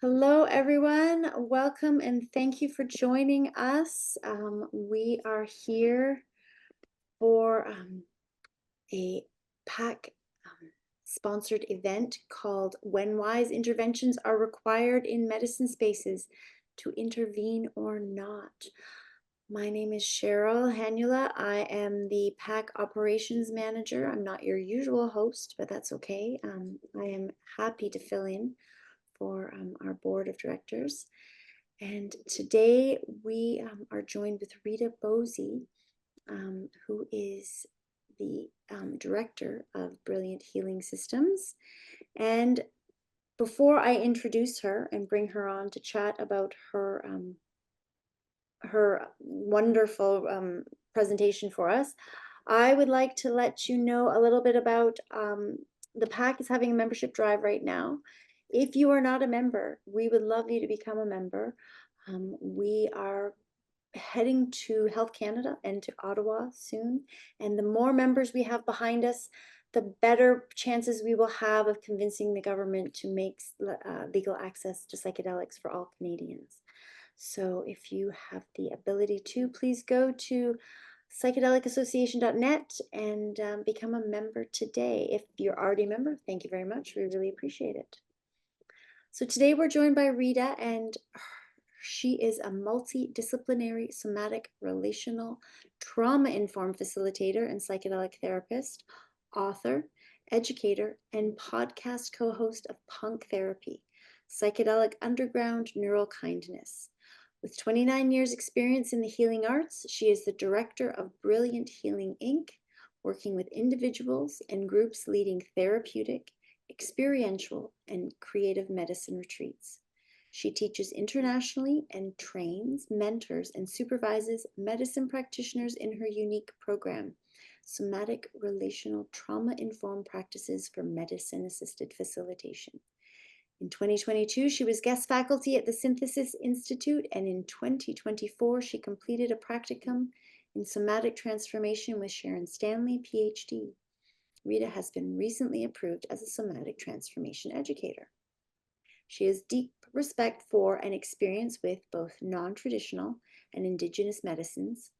Hello, everyone. Welcome and thank you for joining us. We are here for a PAC sponsored event called When Wise Interventions Are Required in Medicine Spaces to Intervene or Not. My name is Cheryl Hanula. I am the PAC Operations Manager. I'm not your usual host, but that's okay. I am happy to fill in for our board of directors. And today we are joined with Rita Boosey, who is the director of Brilliant Healing Systems. And before I introduce her and bring her on to chat about her wonderful presentation for us, I would like to let you know a little bit about the PAC is having a membership drive right now. If you are not a member, we would love you to become a member. We are heading to Health Canada and to Ottawa soon, and the more members we have behind us, the better chances we will have of convincing the government to make legal access to psychedelics for all Canadians. So if you have the ability to, please go to psychedelicassociation.net and become a member today. If you're already a member, thank you very much. We really appreciate it. So today we're joined by Rita, and she is a multidisciplinary somatic relational trauma-informed facilitator and psychedelic therapist, author, educator, and podcast co-host of Punk Therapy, Psychedelic Underground Neural Kindness. With 29 years experience in the healing arts, she is the director of Brilliant Healing Inc., working with individuals and groups leading therapeutic, experiential, and creative medicine retreats. She teaches internationally and trains, mentors, and supervises medicine practitioners in her unique program, Somatic Relational Trauma-Informed Practices for Medicine-Assisted Facilitation. In 2022, she was guest faculty at the Synthesis Institute, and in 2024, she completed a practicum in somatic transformation with Sharon Stanley, PhD. Rita has been recently approved as a somatic transformation educator. She has deep respect for and experience with both non-traditional and indigenous medicines,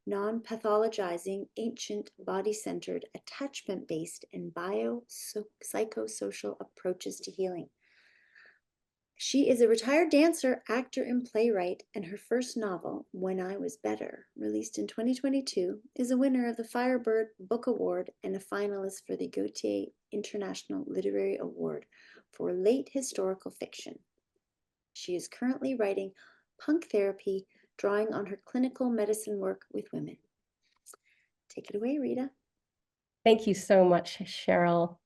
non-pathologizing, ancient, body-centered, attachment-based, and bio-psychosocial approaches to healing. She is a retired dancer, actor, and playwright, and her first novel, When I Was Better, released in 2022, is a winner of the Firebird Book Award and a finalist for the Gautier International Literary Award for late historical fiction. She is currently writing Punk Therapy, drawing on her clinical medicine work with women. Take it away, Rita. Thank you so much, Cheryl.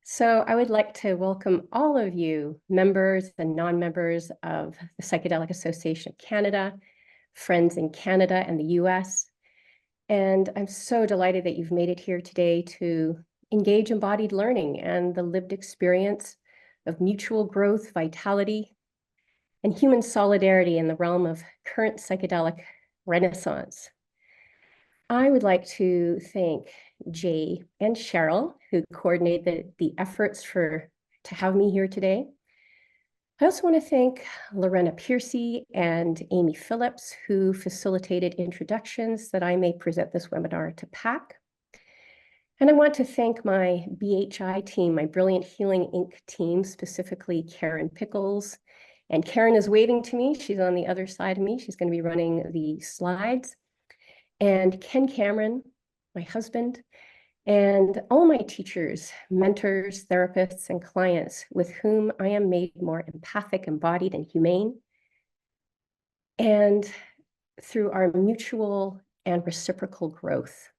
So I would like to welcome all of you, members and non-members of the Psychedelic Association of Canada, friends in Canada and the US. And I'm so delighted that you've made it here today to engage embodied learning and the lived experience of mutual growth, vitality, and human solidarity in the realm of current psychedelic renaissance. I would like to thank Jay and Cheryl, who coordinated the efforts to have me here today. I also want to thank Lorena Piercy and Amy Phillips, who facilitated introductions that I may present this webinar to PAC. And I want to thank my BHI team, my Brilliant Healing Inc. team, specifically Karen Pickles. And Karen is waving to me. She's on the other side of me. She's going to be running the slides. And Ken Cameron, my husband, and all my teachers, mentors, therapists, and clients with whom I am made more empathic, embodied, and humane. And through our mutual and reciprocal growth.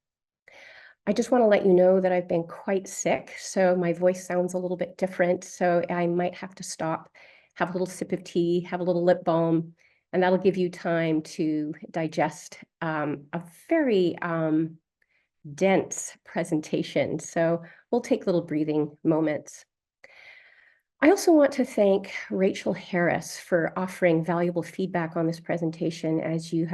I just want to let you know that I've been quite sick, so my voice sounds a little bit different. So I might have to stop, have a little sip of tea, have a little lip balm, and that'll give you time to digest a very dense presentation. So we'll take little breathing moments. I also want to thank Rachel Harris for offering valuable feedback on this presentation. As you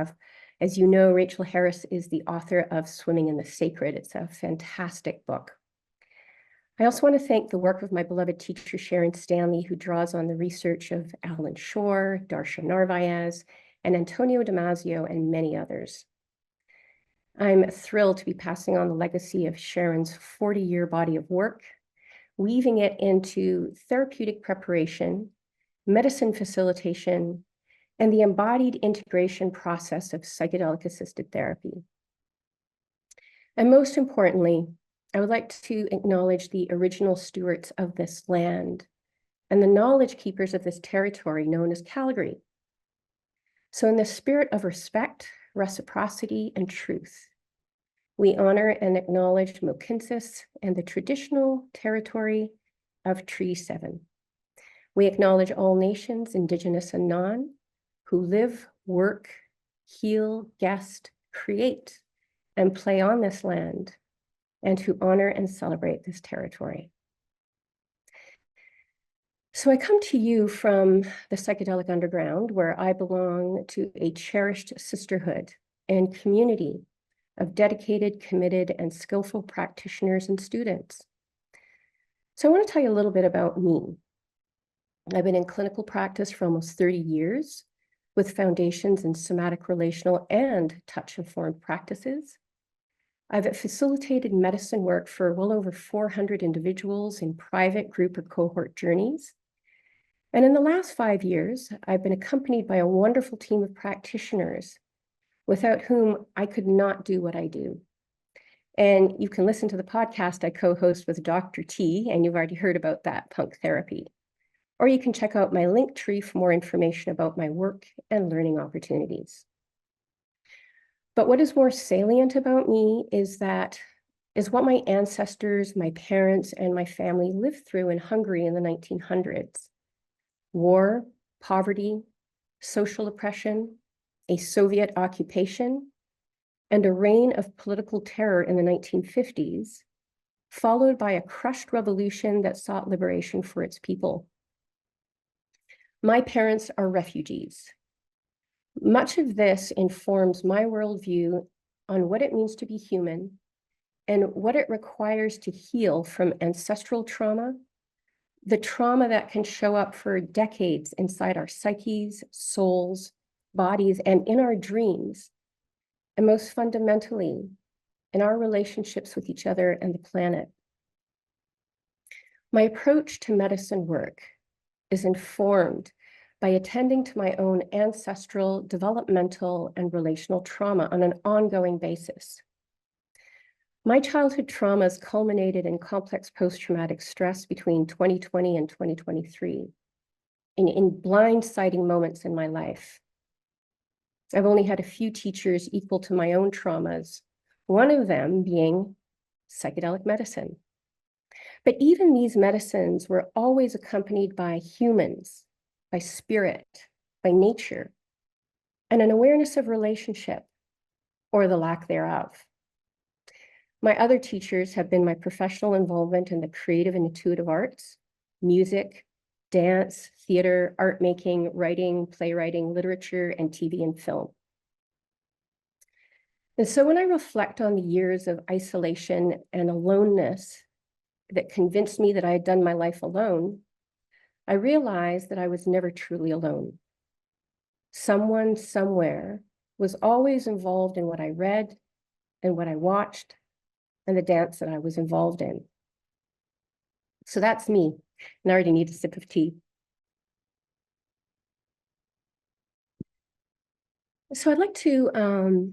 know, Rachel Harris is the author of Swimming in the Sacred. It's a fantastic book. I also want to thank the work of my beloved teacher, Sharon Stanley, who draws on the research of Alan Shore, Darsha Narvaez, and Antonio Damasio, and many others. I'm thrilled to be passing on the legacy of Sharon's 40-year body of work, weaving it into therapeutic preparation, medicine facilitation, and the embodied integration process of psychedelic-assisted therapy. And most importantly, I would like to acknowledge the original stewards of this land and the knowledge keepers of this territory known as Calgary. So in the spirit of respect, reciprocity, and truth, we honor and acknowledge Mohkinstsis and the traditional territory of Tree 7. We acknowledge all nations, Indigenous and non, who live, work, heal, guest, create, and play on this land, and who honor and celebrate this territory. So I come to you from the psychedelic underground, where I belong to a cherished sisterhood and community of dedicated, committed, and skillful practitioners and students. So I want to tell you a little bit about me. I've been in clinical practice for almost 30 years with foundations in somatic, relational, and touch-informed practices. I've facilitated medicine work for well over 400 individuals in private, group, or cohort journeys. And in the last 5 years, I've been accompanied by a wonderful team of practitioners without whom I could not do what I do. And you can listen to the podcast I co-host with Dr. T, and you've already heard about that, punk therapy. Or you can check out my Linktree for more information about my work and learning opportunities. But what is more salient about me is what my ancestors, my parents, and my family lived through in Hungary in the 1900s. War, poverty, social oppression, a Soviet occupation, and a reign of political terror in the 1950s, followed by a crushed revolution that sought liberation for its people. My parents are refugees. Much of this informs my worldview on what it means to be human and what it requires to heal from ancestral trauma, the trauma that can show up for decades inside our psyches, souls, bodies, and in our dreams, and most fundamentally, in our relationships with each other and the planet. My approach to medicine work is informed by attending to my own ancestral, developmental, and relational trauma on an ongoing basis. My childhood traumas culminated in complex post-traumatic stress between 2020 and 2023, in blindsiding moments in my life. I've only had a few teachers equal to my own traumas, one of them being psychedelic medicine. But even these medicines were always accompanied by humans, by spirit, by nature, and an awareness of relationship, or the lack thereof. My other teachers have been my professional involvement in the creative and intuitive arts, music, dance, theater, art making, writing, playwriting, literature, and TV and film. And so when I reflect on the years of isolation and aloneness that convinced me that I had done my life alone, I realized that I was never truly alone. Someone somewhere was always involved in what I read and what I watched and the dance that I was involved in. So that's me, and I already need a sip of tea. So I'd like to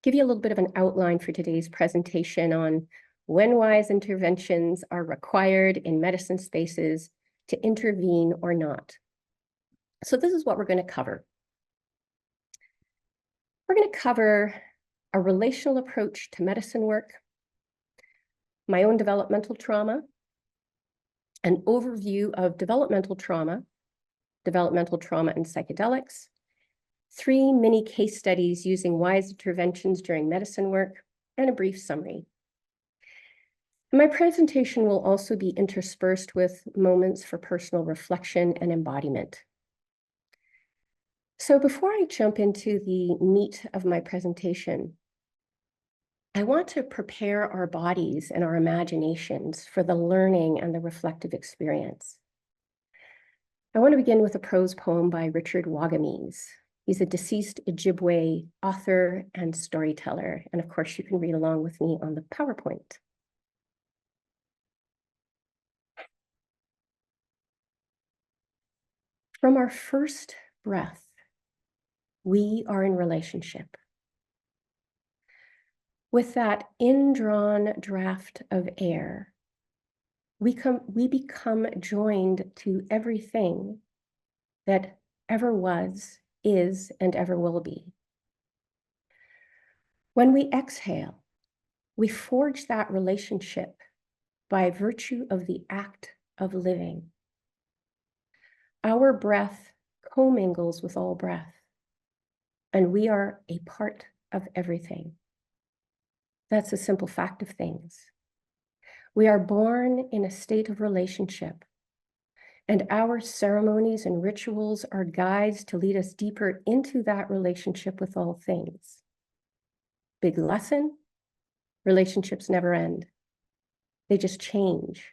give you a little bit of an outline for today's presentation on when wise interventions are required in medicine spaces to intervene or not. So this is what we're going to cover. We're going to cover a relational approach to medicine work, my own developmental trauma, an overview of developmental trauma and psychedelics, 3 mini case studies using wise interventions during medicine work, and a brief summary. My presentation will also be interspersed with moments for personal reflection and embodiment. So before I jump into the meat of my presentation, I want to prepare our bodies and our imaginations for the learning and the reflective experience. I want to begin with a prose poem by Richard Wagamese. He's a deceased Ojibwe author and storyteller. And of course, you can read along with me on the PowerPoint. From our first breath, we are in relationship. With that indrawn draft of air, we become joined to everything that ever was, is, and ever will be. When we exhale, we forge that relationship by virtue of the act of living. Our breath commingles with all breath, and we are a part of everything. That's a simple fact of things. We are born in a state of relationship, and our ceremonies and rituals are guides to lead us deeper into that relationship with all things. Big lesson, relationships never end. They just change.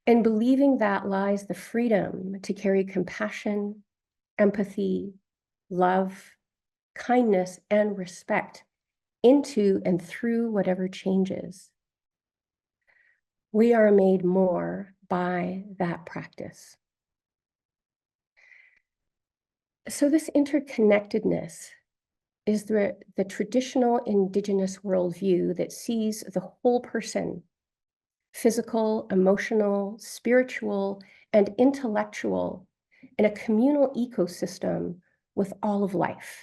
In believing that lies the freedom to carry compassion, empathy, love, kindness, and respect into and through whatever changes. We are made more by that practice. So this interconnectedness is the traditional indigenous worldview that sees the whole person, physical, emotional, spiritual, and intellectual, in a communal ecosystem with all of life.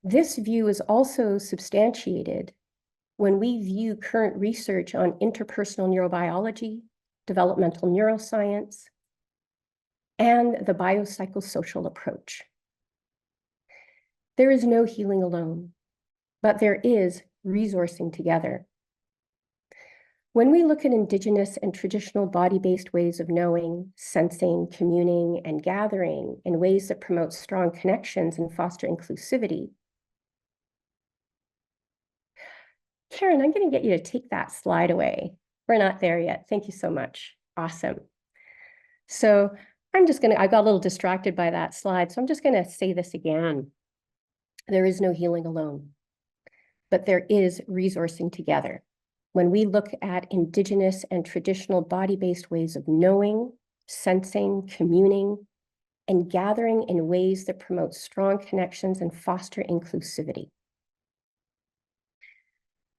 This view is also substantiated when we view current research on interpersonal neurobiology, developmental neuroscience, and the biopsychosocial approach. There is no healing alone, but there is resourcing together. When we look at indigenous and traditional body-based ways of knowing, sensing, communing, and gathering in ways that promote strong connections and foster inclusivity, Karen, I'm going to get you to take that slide away. We're not there yet. Thank you so much. Awesome. So I got a little distracted by that slide, so I'm just going to say this again. There is no healing alone, but there is resourcing together. When we look at indigenous and traditional body-based ways of knowing, sensing, communing, and gathering in ways that promote strong connections and foster inclusivity.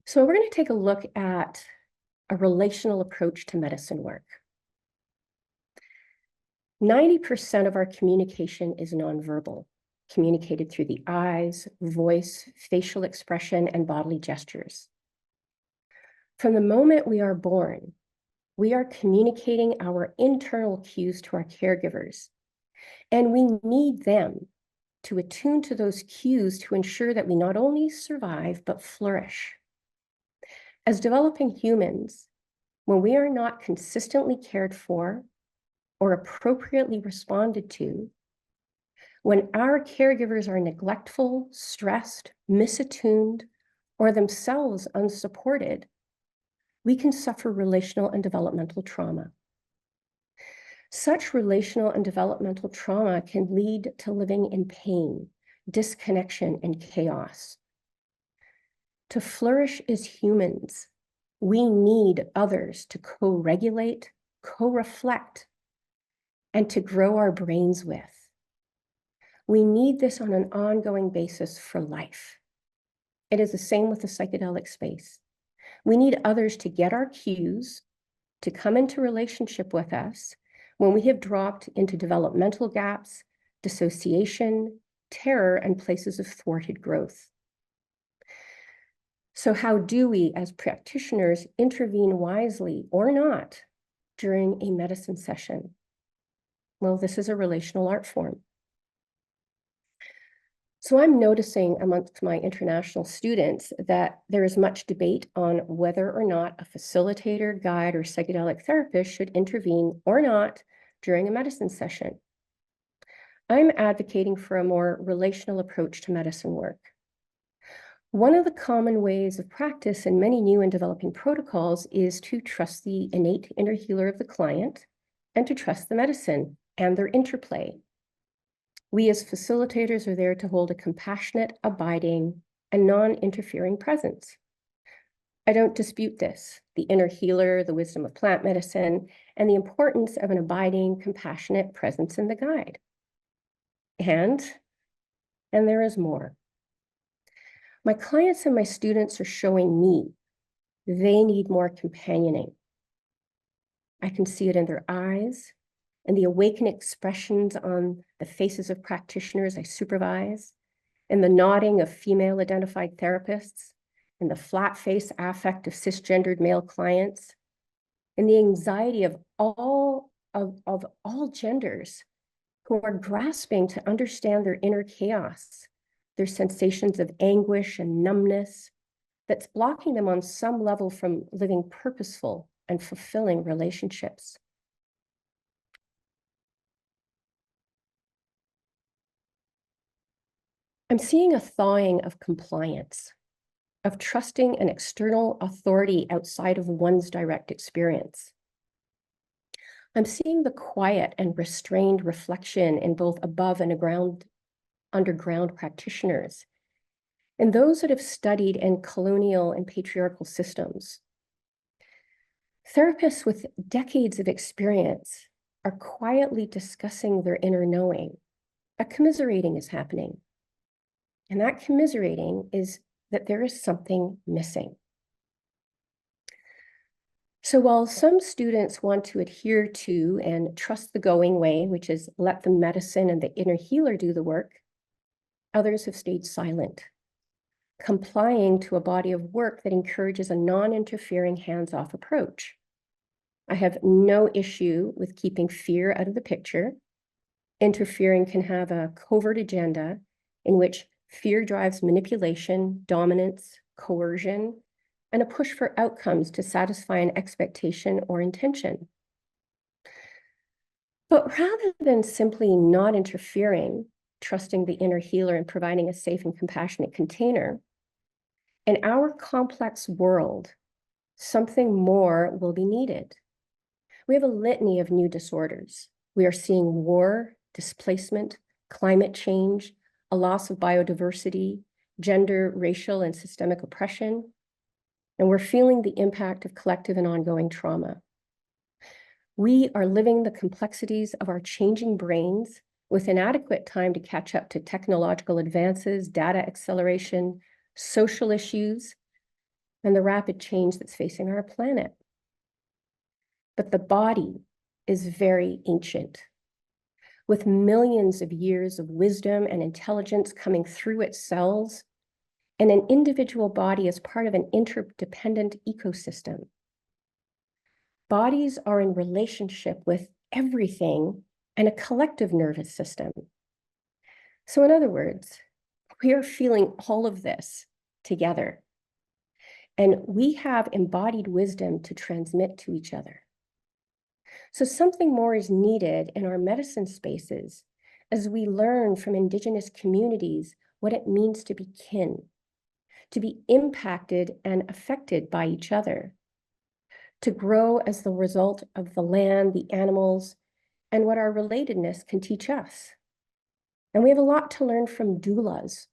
So we're going to take a look at a relational approach to medicine work. 90% of our communication is nonverbal, communicated through the eyes, voice, facial expression, and bodily gestures. From the moment we are born, we are communicating our internal cues to our caregivers, and we need them to attune to those cues to ensure that we not only survive, but flourish. As developing humans, when we are not consistently cared for or appropriately responded to, when our caregivers are neglectful, stressed, misattuned, or themselves unsupported, we can suffer relational and developmental trauma. Such relational and developmental trauma can lead to living in pain, disconnection, and chaos. To flourish as humans, we need others to co-regulate, co-reflect, and to grow our brains with. We need this on an ongoing basis for life. It is the same with the psychedelic space. We need others to get our cues, to come into relationship with us when we have dropped into developmental gaps, dissociation, terror, and places of thwarted growth. So how do we, as practitioners, intervene wisely or not during a medicine session? Well, this is a relational art form. So I'm noticing amongst my international students that there is much debate on whether or not a facilitator, guide, or psychedelic therapist should intervene or not during a medicine session. I'm advocating for a more relational approach to medicine work. One of the common ways of practice in many new and developing protocols is to trust the innate inner healer of the client and to trust the medicine and their interplay. We as facilitators are there to hold a compassionate, abiding, and non-interfering presence. I don't dispute this, the inner healer, the wisdom of plant medicine, and the importance of an abiding, compassionate presence in the guide. And there is more. My clients and my students are showing me they need more companioning. I can see it in their eyes and the awakened expressions on the faces of practitioners I supervise, in the nodding of female-identified therapists, in the flat-face affect of cisgendered male clients, in the anxiety of all genders who are grasping to understand their inner chaos, their sensations of anguish and numbness that's blocking them on some level from living purposeful and fulfilling relationships. I'm seeing a thawing of compliance, of trusting an external authority outside of one's direct experience. I'm seeing the quiet and restrained reflection in both above and underground practitioners, and those that have studied in colonial and patriarchal systems. Therapists with decades of experience are quietly discussing their inner knowing. A commiserating is happening. And that commiserating is that there is something missing. So while some students want to adhere to and trust the going way, which is let the medicine and the inner healer do the work, others have stayed silent, complying to a body of work that encourages a non-interfering hands-off approach. I have no issue with keeping fear out of the picture. Interfering can have a covert agenda in which fear drives manipulation, dominance, coercion, and a push for outcomes to satisfy an expectation or intention. But rather than simply not interfering, trusting the inner healer and providing a safe and compassionate container, in our complex world, something more will be needed. We have a litany of new disorders. We are seeing war, displacement, climate change, a loss of biodiversity, gender, racial, and systemic oppression, and we're feeling the impact of collective and ongoing trauma. We are living the complexities of our changing brains with inadequate time to catch up to technological advances, data acceleration, social issues, and the rapid change that's facing our planet. But the body is very ancient, with millions of years of wisdom and intelligence coming through its cells, and an individual body as part of an interdependent ecosystem. Bodies are in relationship with everything and a collective nervous system. So in other words, we are feeling all of this together, and we have embodied wisdom to transmit to each other. So something more is needed in our medicine spaces as we learn from Indigenous communities what it means to be kin, to be impacted and affected by each other, to grow as the result of the land, the animals, and what our relatedness can teach us. And we have a lot to learn from doulas,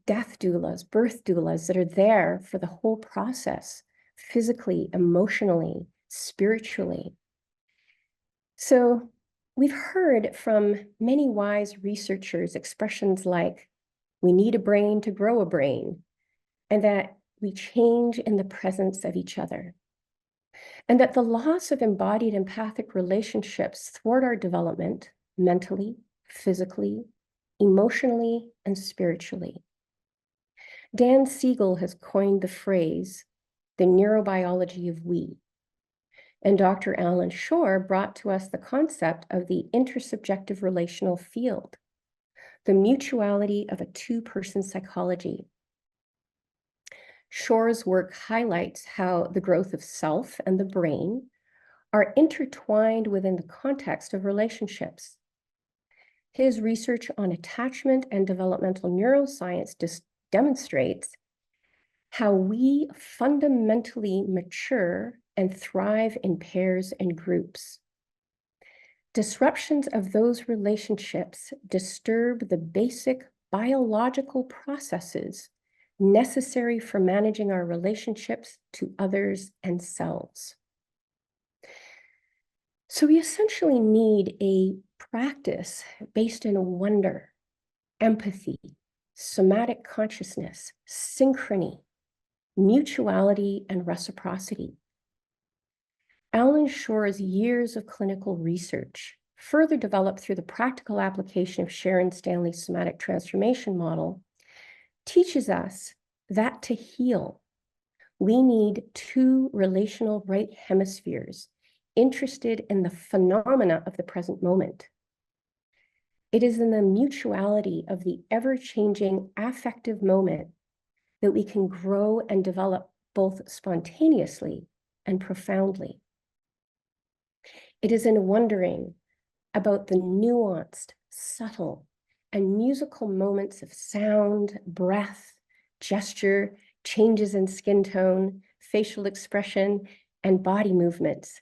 death doulas, birth doulas that are there for the whole process, physically, emotionally, spiritually. So we've heard from many wise researchers expressions like, we need a brain to grow a brain, and that we change in the presence of each other, and that the loss of embodied empathic relationships thwart our development mentally, physically, emotionally, and spiritually. Dan Siegel has coined the phrase, the neurobiology of we. And Dr. Alan Shore brought to us the concept of the intersubjective relational field, the mutuality of a two-person psychology. Shore's work highlights how the growth of self and the brain are intertwined within the context of relationships. His research on attachment and developmental neuroscience demonstrates how we fundamentally mature and thrive in pairs and groups. Disruptions of those relationships disturb the basic biological processes necessary for managing our relationships to others and selves. So we essentially need a practice based in wonder, empathy, somatic consciousness, synchrony, mutuality, and reciprocity. Alan Shore's years of clinical research, further developed through the practical application of Sharon Stanley's somatic transformation model, teaches us that to heal, we need two relational right hemispheres interested in the phenomena of the present moment. It is in the mutuality of the ever-changing affective moment that we can grow and develop both spontaneously and profoundly. It is in wondering about the nuanced, subtle, and musical moments of sound, breath, gesture, changes in skin tone, facial expression, and body movements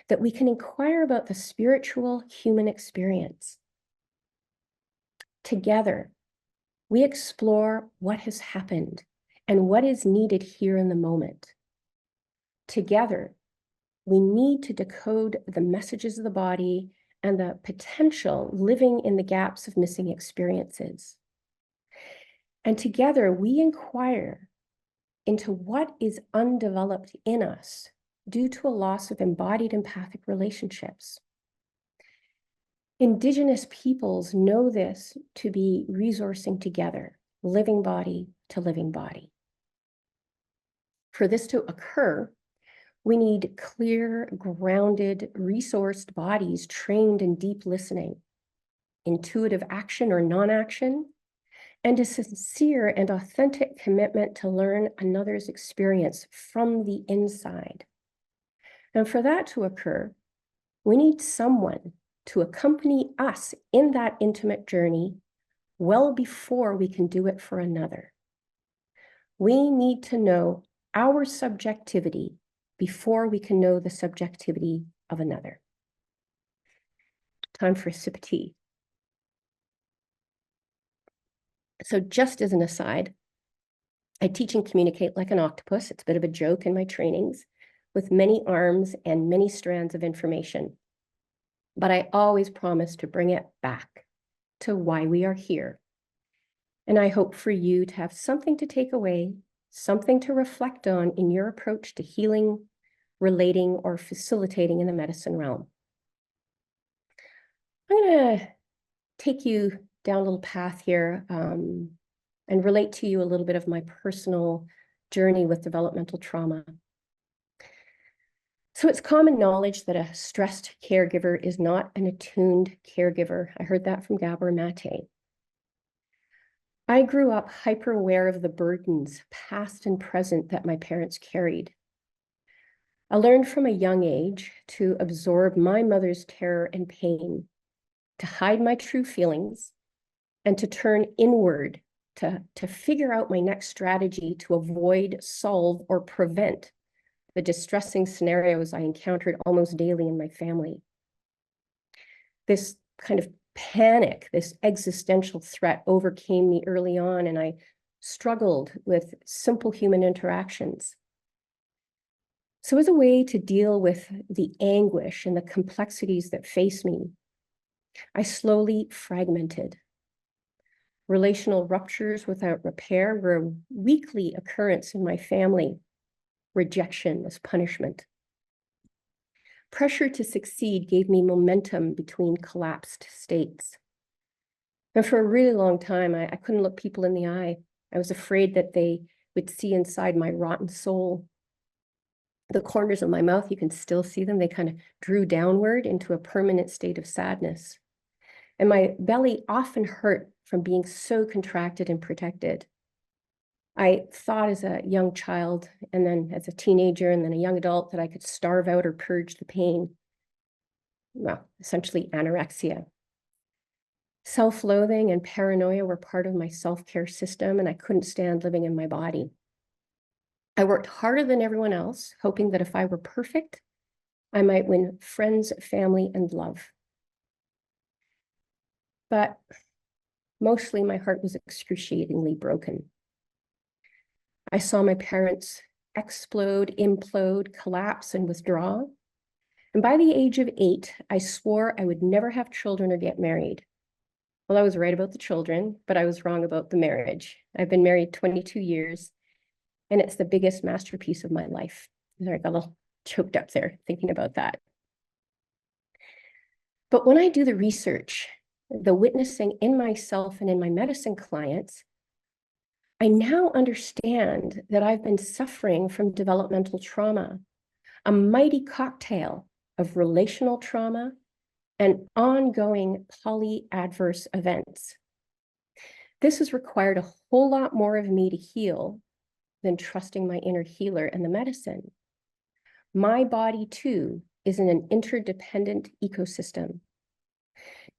that we can inquire about the spiritual human experience. Together, we explore what has happened and what is needed here in the moment. Together, we need to decode the messages of the body and the potential living in the gaps of missing experiences. And together, we inquire into what is undeveloped in us due to a loss of embodied empathic relationships. Indigenous peoples know this to be resourcing together, living body to living body. For this to occur, we need clear, grounded, resourced bodies trained in deep listening, intuitive action or non-action, and a sincere and authentic commitment to learn another's experience from the inside. And for that to occur, we need someone to accompany us in that intimate journey well before we can do it for another. We need to know our subjectivity before we can know the subjectivity of another. Time for a sip of tea. So just as an aside, I teach and communicate like an octopus. It's a bit of a joke in my trainings, with many arms and many strands of information. But I always promise to bring it back to why we are here. And I hope for you to have something to take away, something to reflect on in your approach to healing, relating, or facilitating in the medicine realm. I'm going to take you down a little path here and relate to you a little bit of my personal journey with developmental trauma. So it's common knowledge that a stressed caregiver is not an attuned caregiver. I heard that from Gabor Mate. I grew up hyper aware of the burdens, past and present, that my parents carried. I learned from a young age to absorb my mother's terror and pain, to hide my true feelings, and to turn inward to figure out my next strategy to avoid, solve, or prevent the distressing scenarios I encountered almost daily in my family. This kind of panic, this existential threat overcame me early on, and I struggled with simple human interactions. So as a way to deal with the anguish and the complexities that face me, I slowly fragmented. Relational ruptures without repair were a weekly occurrence in my family. Rejection as punishment. Pressure to succeed gave me momentum between collapsed states. And for a really long time, I couldn't look people in the eye. I was afraid that they would see inside my rotten soul. The corners of my mouth, you can still see them. They kind of drew downward into a permanent state of sadness. And my belly often hurt from being so contracted and protected. I thought as a young child, and then as a teenager, and then a young adult, that I could starve out or purge the pain. Well, essentially anorexia. Self-loathing and paranoia were part of my self-care system, and I couldn't stand living in my body. I worked harder than everyone else, hoping that if I were perfect, I might win friends, family, and love. But mostly my heart was excruciatingly broken. I saw my parents explode, implode, collapse, and withdraw. And by the age of 8, I swore I would never have children or get married. Well, I was right about the children, but I was wrong about the marriage. I've been married 22 years, and it's the biggest masterpiece of my life. Sorry, I got a little choked up there thinking about that. But when I do the research, the witnessing in myself and in my medicine clients, I now understand that I've been suffering from developmental trauma, a mighty cocktail of relational trauma and ongoing polyadverse events. This has required a whole lot more of me to heal than trusting my inner healer and the medicine. My body, too, is in an interdependent ecosystem.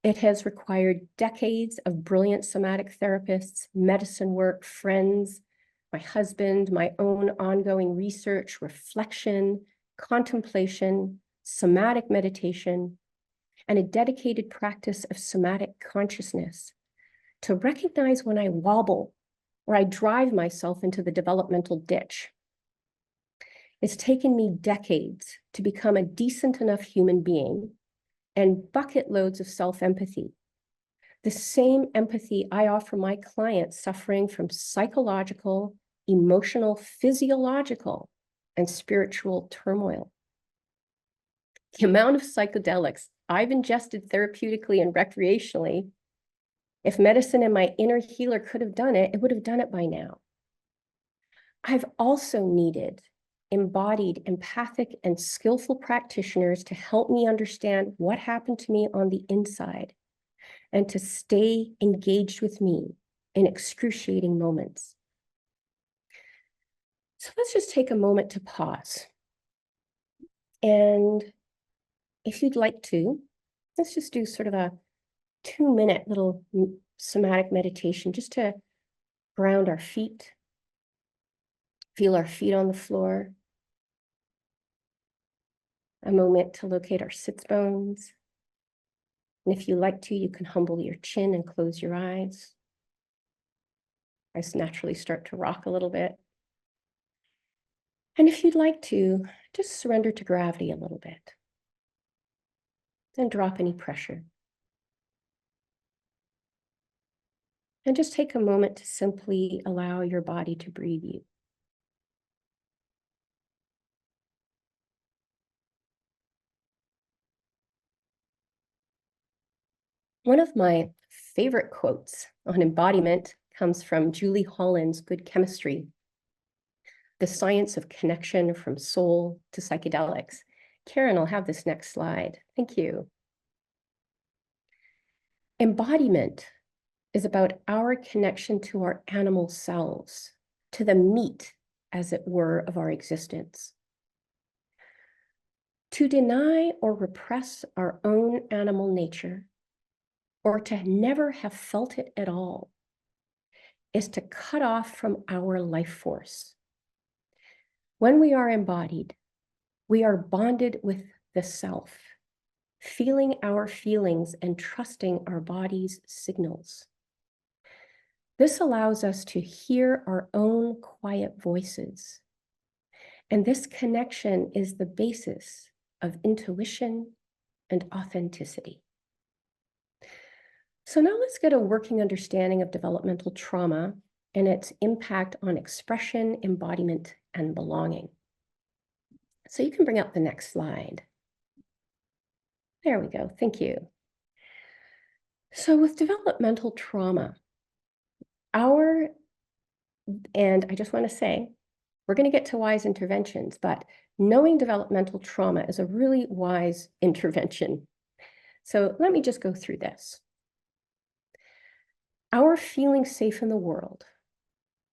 It has required decades of brilliant somatic therapists, medicine work, friends, my husband, my own ongoing research, reflection, contemplation, somatic meditation, and a dedicated practice of somatic consciousness to recognize when I wobble or I drive myself into the developmental ditch. It's taken me decades to become a decent enough human being and bucket loads of self-empathy. The same empathy I offer my clients suffering from psychological, emotional, physiological, and spiritual turmoil. The amount of psychedelics I've ingested therapeutically and recreationally, if medicine and my inner healer could have done it, it would have done it by now. I've also needed embodied, empathic, and skillful practitioners to help me understand what happened to me on the inside and to stay engaged with me in excruciating moments. So let's just take a moment to pause. And if you'd like to, let's just do sort of a 2-minute little somatic meditation just to ground our feet, feel our feet on the floor, a moment to locate our sits bones. And if you like to, you can humble your chin and close your eyes. I just naturally start to rock a little bit. And if you'd like to, just surrender to gravity a little bit. And drop any pressure. And just take a moment to simply allow your body to breathe you. One of my favorite quotes on embodiment comes from Julie Holland's Good Chemistry, The Science of Connection from Soul to Psychedelics. Karen, I'll have this next slide. Thank you. Embodiment is about our connection to our animal selves, to the meat, as it were, of our existence. To deny or repress our own animal nature, or to never have felt it at all, is to cut off from our life force. When we are embodied, we are bonded with the self, feeling our feelings and trusting our body's signals. This allows us to hear our own quiet voices. And this connection is the basis of intuition and authenticity. So now let's get a working understanding of developmental trauma and its impact on expression, embodiment, and belonging. So you can bring up the next slide. There we go. Thank you. So with developmental trauma, and I just want to say, we're going to get to wise interventions, but knowing developmental trauma is a really wise intervention. So let me just go through this. Our feeling safe in the world,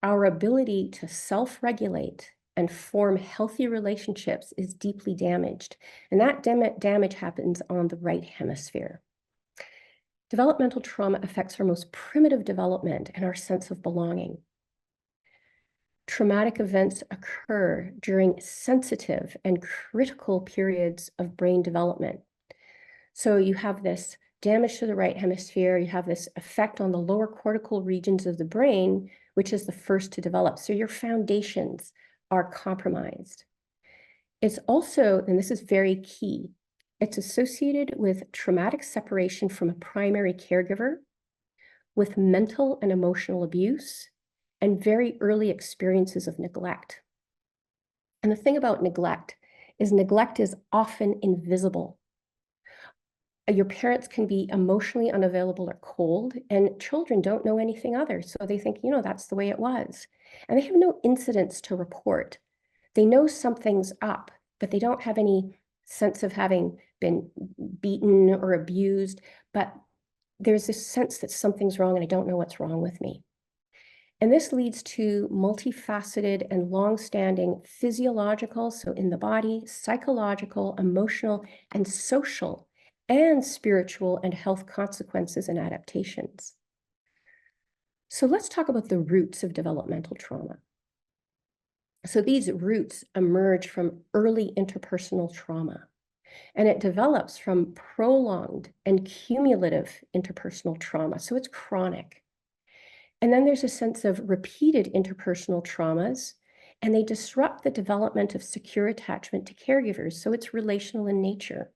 our ability to self-regulate and form healthy relationships is deeply damaged. And that damage happens on the right hemisphere. developmental trauma affects our most primitive development and our sense of belonging. Traumatic events occur during sensitive and critical periods of brain development. So you have this damage to the right hemisphere, you have this effect on the lower cortical regions of the brain, which is the first to develop. So your foundations are compromised. It's also, and this is very key, it's associated with traumatic separation from a primary caregiver, with mental and emotional abuse, and very early experiences of neglect. And the thing about neglect is often invisible. Your parents can be emotionally unavailable or cold, and children don't know anything other. So they think, that's the way it was. And they have no incidents to report. They know something's up, but they don't have any sense of having been beaten or abused. But there's this sense that something's wrong and I don't know what's wrong with me. And this leads to multifaceted and long-standing physiological, so in the body, psychological, emotional, and social, and spiritual and health consequences and adaptations. So let's talk about the roots of developmental trauma. So these roots emerge from early interpersonal trauma, and it develops from prolonged and cumulative interpersonal trauma. So it's chronic. And then there's a sense of repeated interpersonal traumas, and they disrupt the development of secure attachment to caregivers. So it's relational in nature.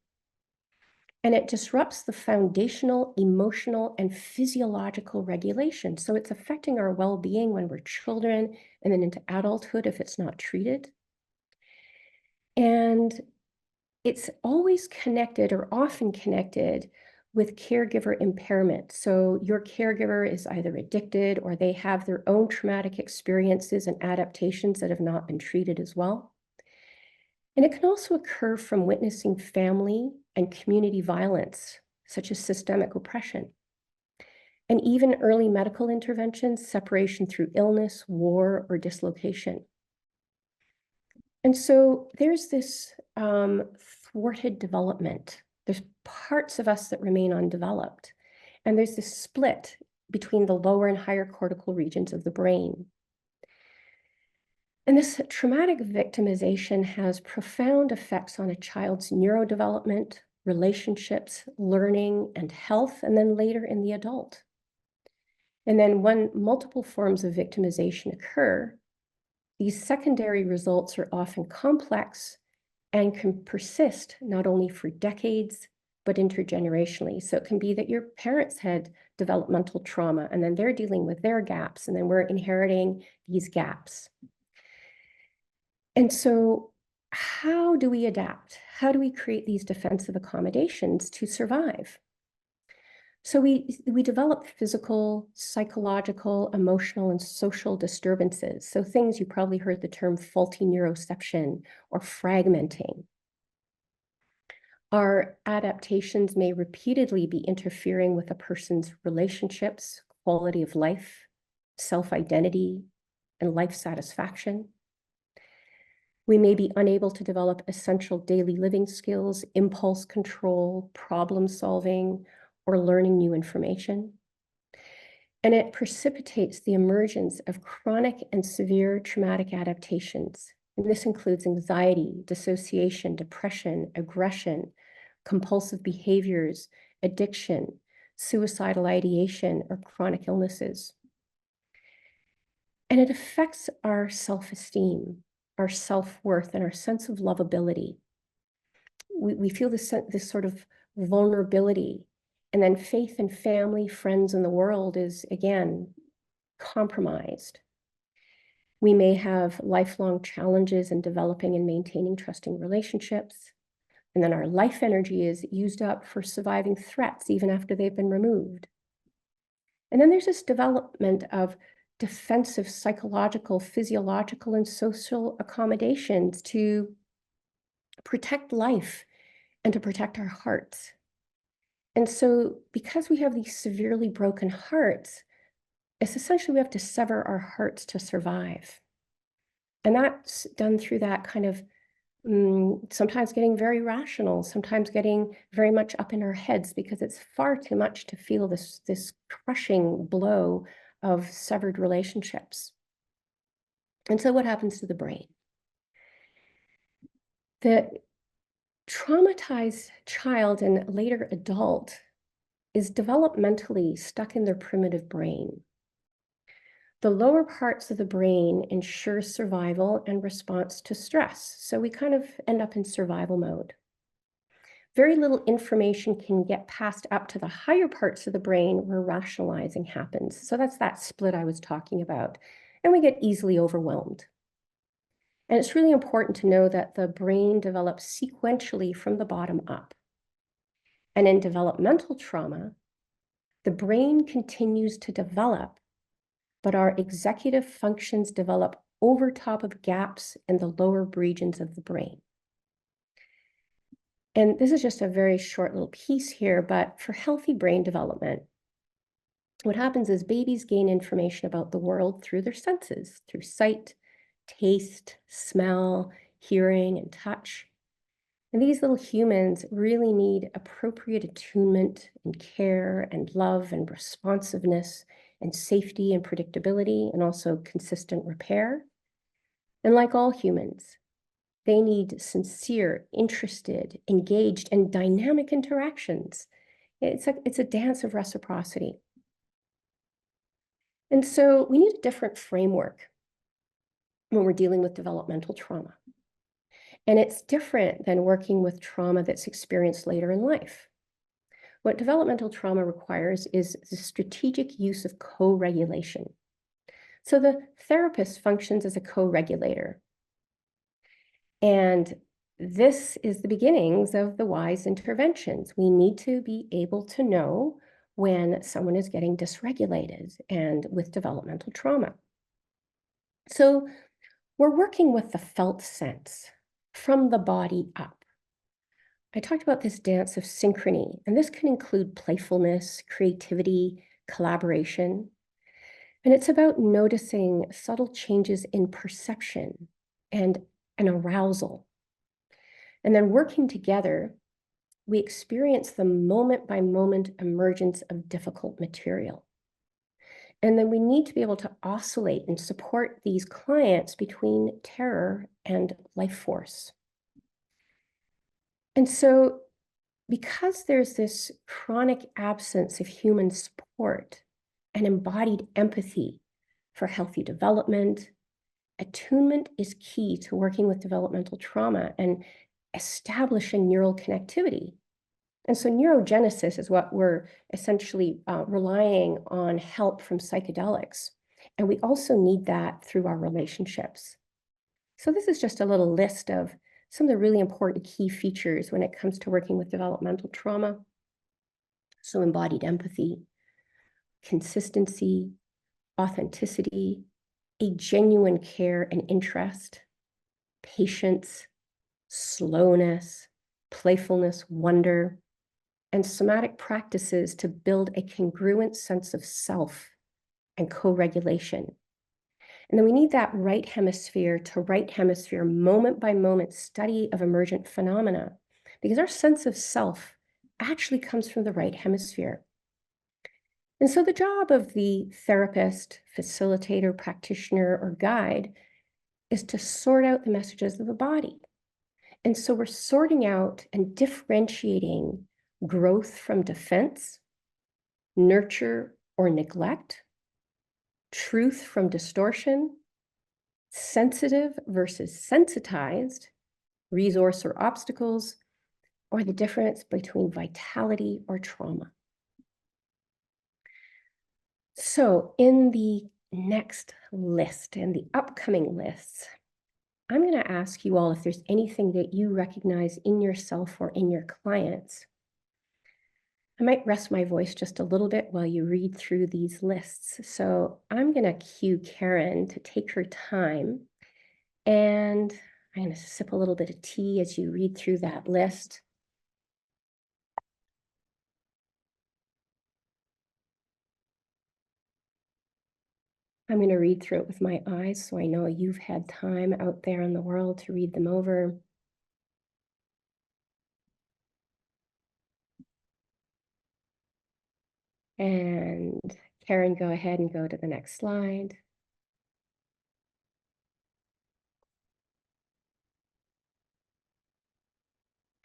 And it disrupts the foundational, emotional, and physiological regulation. So it's affecting our well-being when we're children and then into adulthood if it's not treated. And it's always connected or often connected with caregiver impairment. So your caregiver is either addicted or they have their own traumatic experiences and adaptations that have not been treated as well. And it can also occur from witnessing family and community violence, such as systemic oppression. And even early medical interventions, separation through illness, war, or dislocation. And so there's this thwarted development. There's parts of us that remain undeveloped. And there's this split between the lower and higher cortical regions of the brain. And this traumatic victimization has profound effects on a child's neurodevelopment, relationships, learning, and health, and then later in the adult. And then when multiple forms of victimization occur, these secondary results are often complex and can persist not only for decades, but intergenerationally. So it can be that your parents had developmental trauma and then they're dealing with their gaps, and then we're inheriting these gaps. And so how do we adapt? How do we create these defensive accommodations to survive? So we develop physical, psychological, emotional, and social disturbances. So things you probably heard the term faulty neuroception or fragmenting. Our adaptations may repeatedly be interfering with a person's relationships, quality of life, self-identity, and life satisfaction. We may be unable to develop essential daily living skills, impulse control, problem solving, or learning new information. And it precipitates the emergence of chronic and severe traumatic adaptations. And this includes anxiety, dissociation, depression, aggression, compulsive behaviors, addiction, suicidal ideation, or chronic illnesses. And it affects our self-esteem, our self-worth, and our sense of lovability. We feel this sort of vulnerability. And then faith in family, friends, and the world is, again, compromised. We may have lifelong challenges in developing and maintaining trusting relationships. And then our life energy is used up for surviving threats even after they've been removed. And then there's this development of defensive psychological, physiological, and social accommodations to protect life and to protect our hearts. And so because we have these severely broken hearts, it's essentially we have to sever our hearts to survive. And that's done through that kind of Sometimes getting very rational, sometimes getting very much up in our heads because it's far too much to feel this crushing blow of severed relationships. And so what happens to the brain? The traumatized child and later adult is developmentally stuck in their primitive brain. The lower parts of the brain ensure survival and response to stress. So we kind of end up in survival mode. Very little information can get passed up to the higher parts of the brain where rationalizing happens. So that's that split I was talking about. And we get easily overwhelmed. And it's really important to know that the brain develops sequentially from the bottom up. And in developmental trauma, the brain continues to develop, but our executive functions develop over top of gaps in the lower regions of the brain. And this is just a very short little piece here, but for healthy brain development, what happens is babies gain information about the world through their senses, through sight, taste, smell, hearing, and touch. And these little humans really need appropriate attunement and care and love and responsiveness and safety and predictability and also consistent repair. And like all humans, they need sincere, interested, engaged, and dynamic interactions. It's a dance of reciprocity. And so we need a different framework when we're dealing with developmental trauma. And it's different than working with trauma that's experienced later in life. What developmental trauma requires is the strategic use of co-regulation. So the therapist functions as a co-regulator. And this is the beginnings of the wise interventions. We need to be able to know when someone is getting dysregulated and with developmental trauma. So we're working with the felt sense from the body up. I talked about this dance of synchrony, and this can include playfulness, creativity, collaboration. And it's about noticing subtle changes in perception and an arousal. And then working together, we experience the moment by moment emergence of difficult material. And then we need to be able to oscillate and support these clients between terror and life force. And so, because there's this chronic absence of human support and embodied empathy for healthy development, attunement is key to working with developmental trauma and establishing neural connectivity. And so neurogenesis is what we're essentially relying on help from psychedelics. And we also need that through our relationships. So this is just a little list of some of the really important key features when it comes to working with developmental trauma. So embodied empathy, consistency, authenticity, a genuine care and interest, patience, slowness, playfulness, wonder, and somatic practices to build a congruent sense of self and co-regulation. And then we need that right hemisphere to right hemisphere, moment by moment study of emergent phenomena, because our sense of self actually comes from the right hemisphere. And so the job of the therapist, facilitator, practitioner, or guide is to sort out the messages of the body. And so we're sorting out and differentiating growth from defense, nurture or neglect, truth from distortion, sensitive versus sensitized, resource or obstacles, or the difference between vitality or trauma. So in the next list and the upcoming lists, I'm going to ask you all if there's anything that you recognize in yourself or in your clients. I might rest my voice just a little bit while you read through these lists. So I'm going to cue Karen to take her time, and I'm going to sip a little bit of tea as you read through that list. I'm going to read through it with my eyes so I know you've had time out there in the world to read them over. And Karen, go ahead and go to the next slide.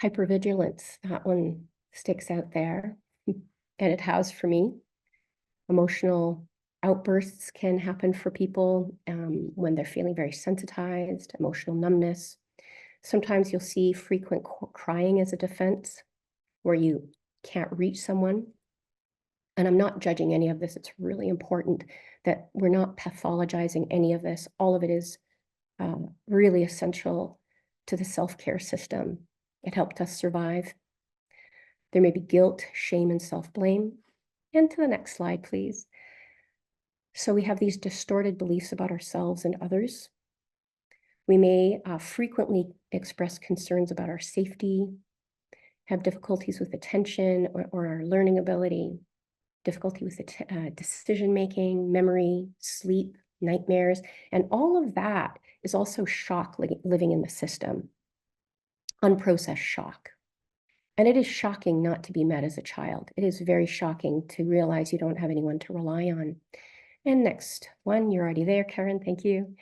Hypervigilance, that one sticks out there. And it has for me. Emotional outbursts can happen for people when they're feeling very sensitized, emotional numbness. Sometimes you'll see frequent crying as a defense, where you can't reach someone. And I'm not judging any of this. It's really important that we're not pathologizing any of this. All of it is really essential to the self-care system. It helped us survive. There may be guilt, shame, and self-blame. And to the next slide, please. So we have these distorted beliefs about ourselves and others. We may frequently express concerns about our safety, have difficulties with attention or our learning ability, difficulty with decision-making, memory, sleep, nightmares, and all of that is also shock living in the system, unprocessed shock. And it is shocking not to be met as a child. It is very shocking to realize you don't have anyone to rely on. And next one, you're already there, Karen, thank you.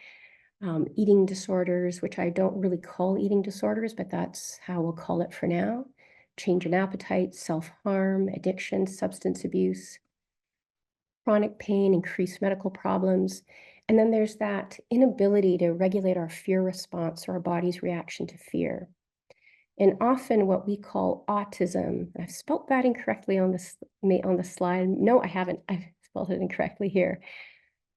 Eating disorders, which I don't really call eating disorders, but that's how we'll call it for now. Change in appetite, self-harm, addiction, substance abuse, chronic pain, increased medical problems. And then there's that inability to regulate our fear response or our body's reaction to fear. And often what we call autism, I've spelled that incorrectly on the slide. No, I haven't. I've spelled it incorrectly here.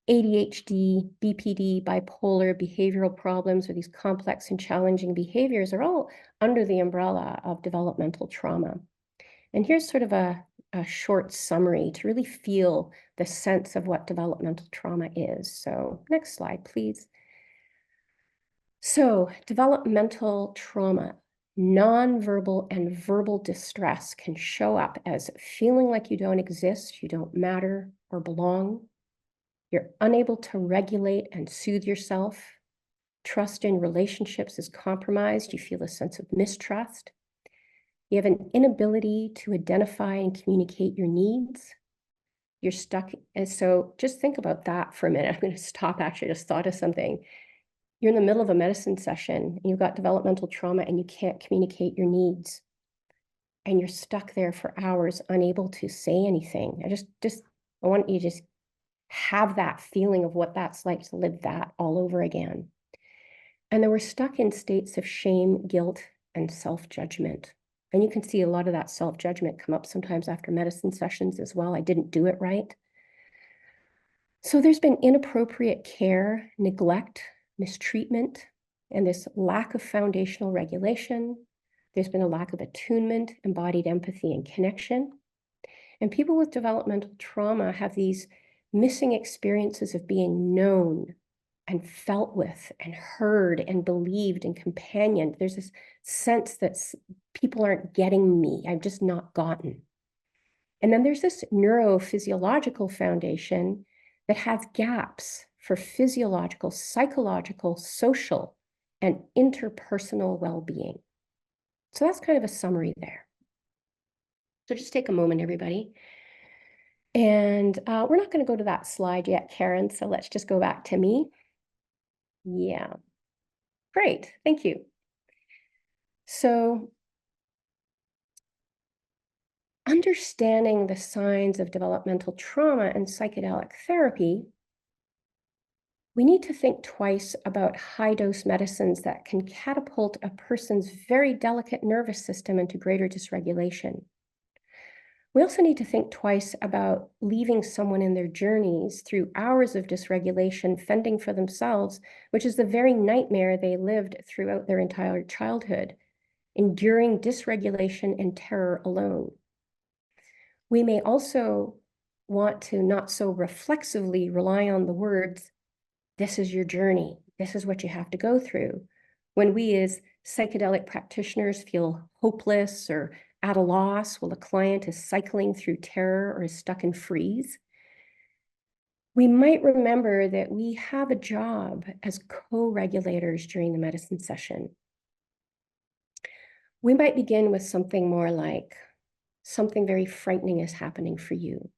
ADHD, BPD, bipolar, behavioral problems, or these complex and challenging behaviors are all under the umbrella of developmental trauma. And here's sort of a short summary to really feel the sense of what developmental trauma is. So next slide, please. So developmental trauma, nonverbal and verbal distress can show up as feeling like you don't exist, you don't matter or belong. You're unable to regulate and soothe yourself. Trust in relationships is compromised. You feel a sense of mistrust. You have an inability to identify and communicate your needs. You're stuck. And so just think about that for a minute. I'm going to stop, actually. I just thought of something. You're in the middle of a medicine session and you've got developmental trauma and you can't communicate your needs. And you're stuck there for hours, unable to say anything. I want you to just have that feeling of what that's like to live that all over again. And then we're stuck in states of shame, guilt, and self-judgment. And you can see a lot of that self-judgment come up sometimes after medicine sessions as well. I didn't do it right. So there's been inappropriate care, neglect, mistreatment, and this lack of foundational regulation. There's been a lack of attunement, embodied empathy, and connection. And people with developmental trauma have these missing experiences of being known and felt with and heard and believed and companioned. There's this sense that people aren't getting me. I've just not gotten. And then there's this neurophysiological foundation that has gaps for physiological, psychological, social, and interpersonal well-being. So that's kind of a summary there. So just take a moment, everybody. And we're not going to go to that slide yet, Karen, so let's just go back to me. Yeah, great, thank you. So understanding the signs of developmental trauma and psychedelic therapy, we need to think twice about high-dose medicines that can catapult a person's very delicate nervous system into greater dysregulation. We also need to think twice about leaving someone in their journeys through hours of dysregulation, fending for themselves, which is the very nightmare they lived throughout their entire childhood, enduring dysregulation and terror alone. We may also want to not so reflexively rely on the words, "This is your journey, this is what you have to go through," when we as psychedelic practitioners feel hopeless or at a loss while a client is cycling through terror or is stuck in freeze. We might remember that we have a job as co-regulators during the medicine session. We might begin with something more like, something very frightening is happening for you.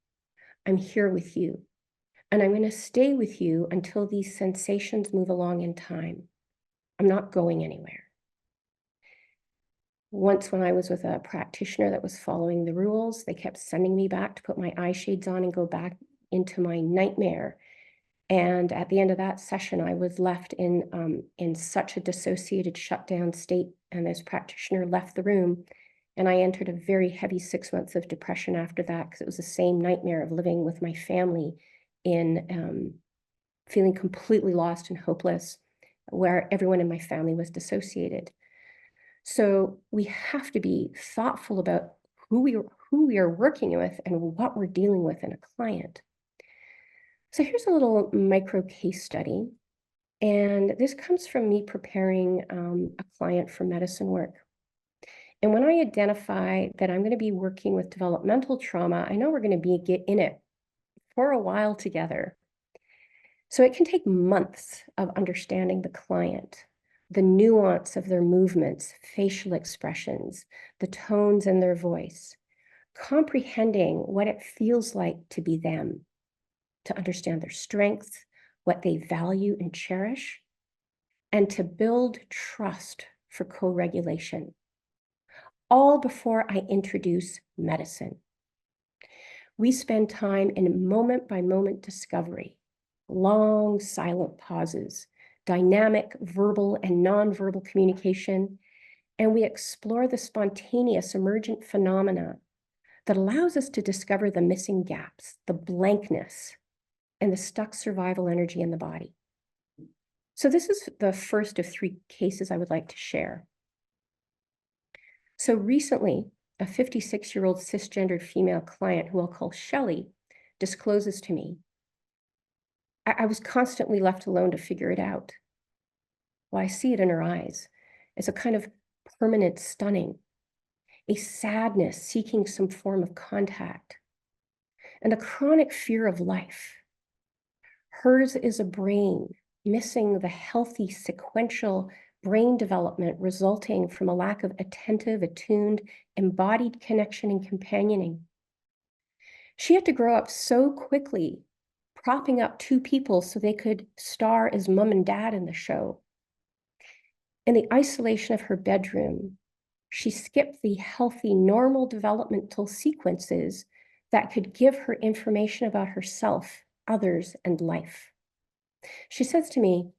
I'm here with you. And I'm going to stay with you until these sensations move along in time. I'm not going anywhere. Once, when I was with a practitioner that was following the rules, they kept sending me back to put my eye shades on and go back into my nightmare. And at the end of that session, I was left in such a dissociated, shut down state. And this practitioner left the room. And I entered a very heavy 6 months of depression after that, because it was the same nightmare of living with my family in feeling completely lost and hopeless, where everyone in my family was dissociated. So we have to be thoughtful about who we are working with and what we're dealing with in a client. So here's a little micro case study. And this comes from me preparing a client for medicine work. And when I identify that I'm going to be working with developmental trauma, I know we're going to get in it for a while together. So it can take months of understanding the client, the nuance of their movements, facial expressions, the tones in their voice, comprehending what it feels like to be them, to understand their strengths, what they value and cherish, and to build trust for co-regulation, all before I introduce medicine. We spend time in moment-by-moment discovery, long silent pauses, dynamic verbal and nonverbal communication, and we explore the spontaneous emergent phenomena that allows us to discover the missing gaps, the blankness, and the stuck survival energy in the body. So this is the first of 3 cases I would like to share. So recently, a 56-year-old cisgendered female client, who I'll call Shelley, discloses to me, I was constantly left alone to figure it out. Well, I see it in her eyes. It's a kind of permanent stunning, a sadness seeking some form of contact, and a chronic fear of life. Hers is a brain missing the healthy sequential brain development resulting from a lack of attentive, attuned, embodied connection and companioning. She had to grow up so quickly, propping up 2 people so they could star as mom and dad in the show. In the isolation of her bedroom, she skipped the healthy, normal developmental sequences that could give her information about herself, others, and life. She says to me,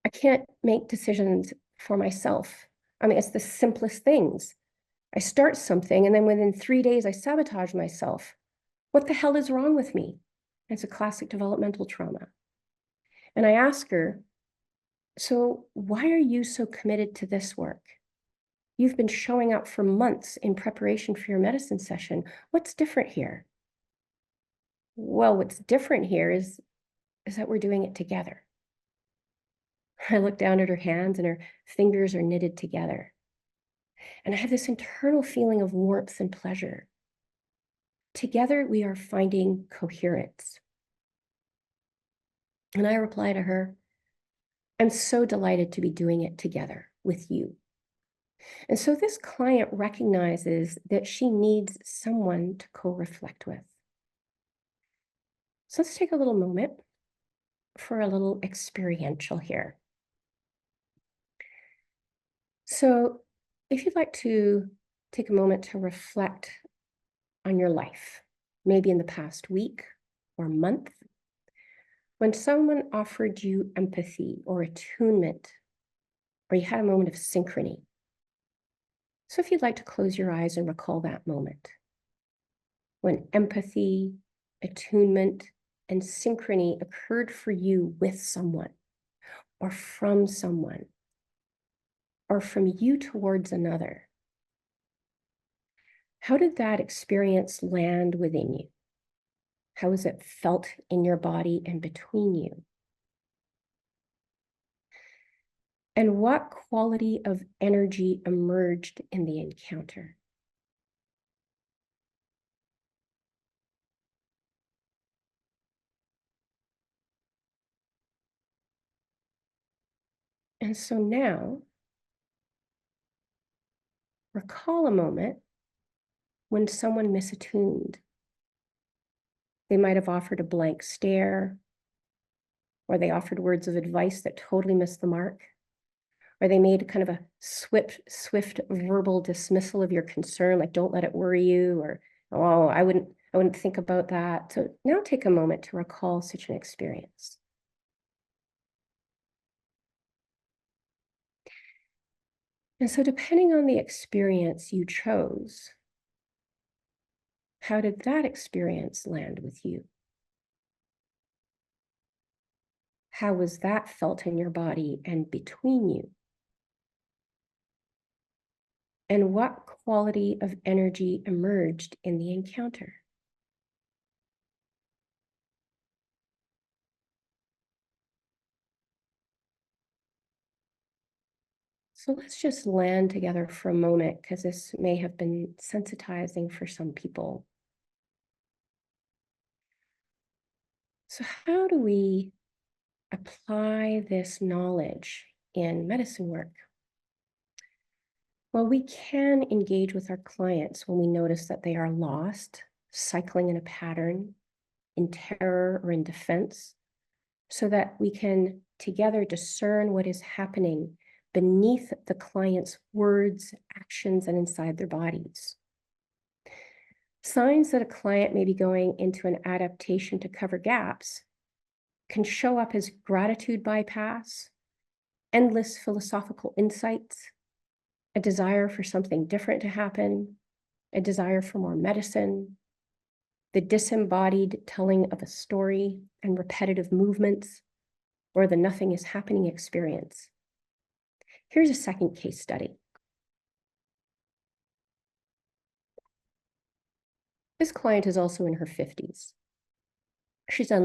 I can't make decisions for myself. I mean, it's the simplest things. I start something, and then within 3 days, I sabotage myself. What the hell is wrong with me? It's a classic developmental trauma. And I ask her, so why are you so committed to this work? You've been showing up for months in preparation for your medicine session. What's different here? Well, what's different here is that we're doing it together. I look down at her hands and her fingers are knitted together. And I have this internal feeling of warmth and pleasure. Together, we are finding coherence. And I reply to her, I'm so delighted to be doing it together with you. And so this client recognizes that she needs someone to co-reflect with. So let's take a little moment for a little experiential here. So if you'd like to take a moment to reflect on your life, maybe in the past week or month, when someone offered you empathy or attunement, or you had a moment of synchrony. So if you'd like to close your eyes and recall that moment, when empathy, attunement, and synchrony occurred for you with someone, or from someone, or from you towards another. How did that experience land within you? How has it felt in your body and between you? And what quality of energy emerged in the encounter? And so now, recall a moment when someone misattuned, They might have offered a blank stare, or they offered words of advice that totally missed the mark, or they made kind of a swift verbal dismissal of your concern, like don't let it worry you, or oh, I wouldn't think about that. So now take a moment to recall such an experience. And so depending on the experience you chose, how did that experience land with you? How was that felt in your body and between you? And what quality of energy emerged in the encounter? So let's just land together for a moment, because this may have been sensitizing for some people. So how do we apply this knowledge in medicine work? Well, we can engage with our clients when we notice that they are lost, cycling in a pattern, in terror or in defense, so that we can together discern what is happening beneath the client's words, actions, and inside their bodies. Signs that a client may be going into an adaptation to cover gaps can show up as gratitude bypass, endless philosophical insights, a desire for something different to happen, a desire for more medicine, the disembodied telling of a story and repetitive movements, or the nothing is happening experience. Here's a second case study. This client is also in her 50s. She's done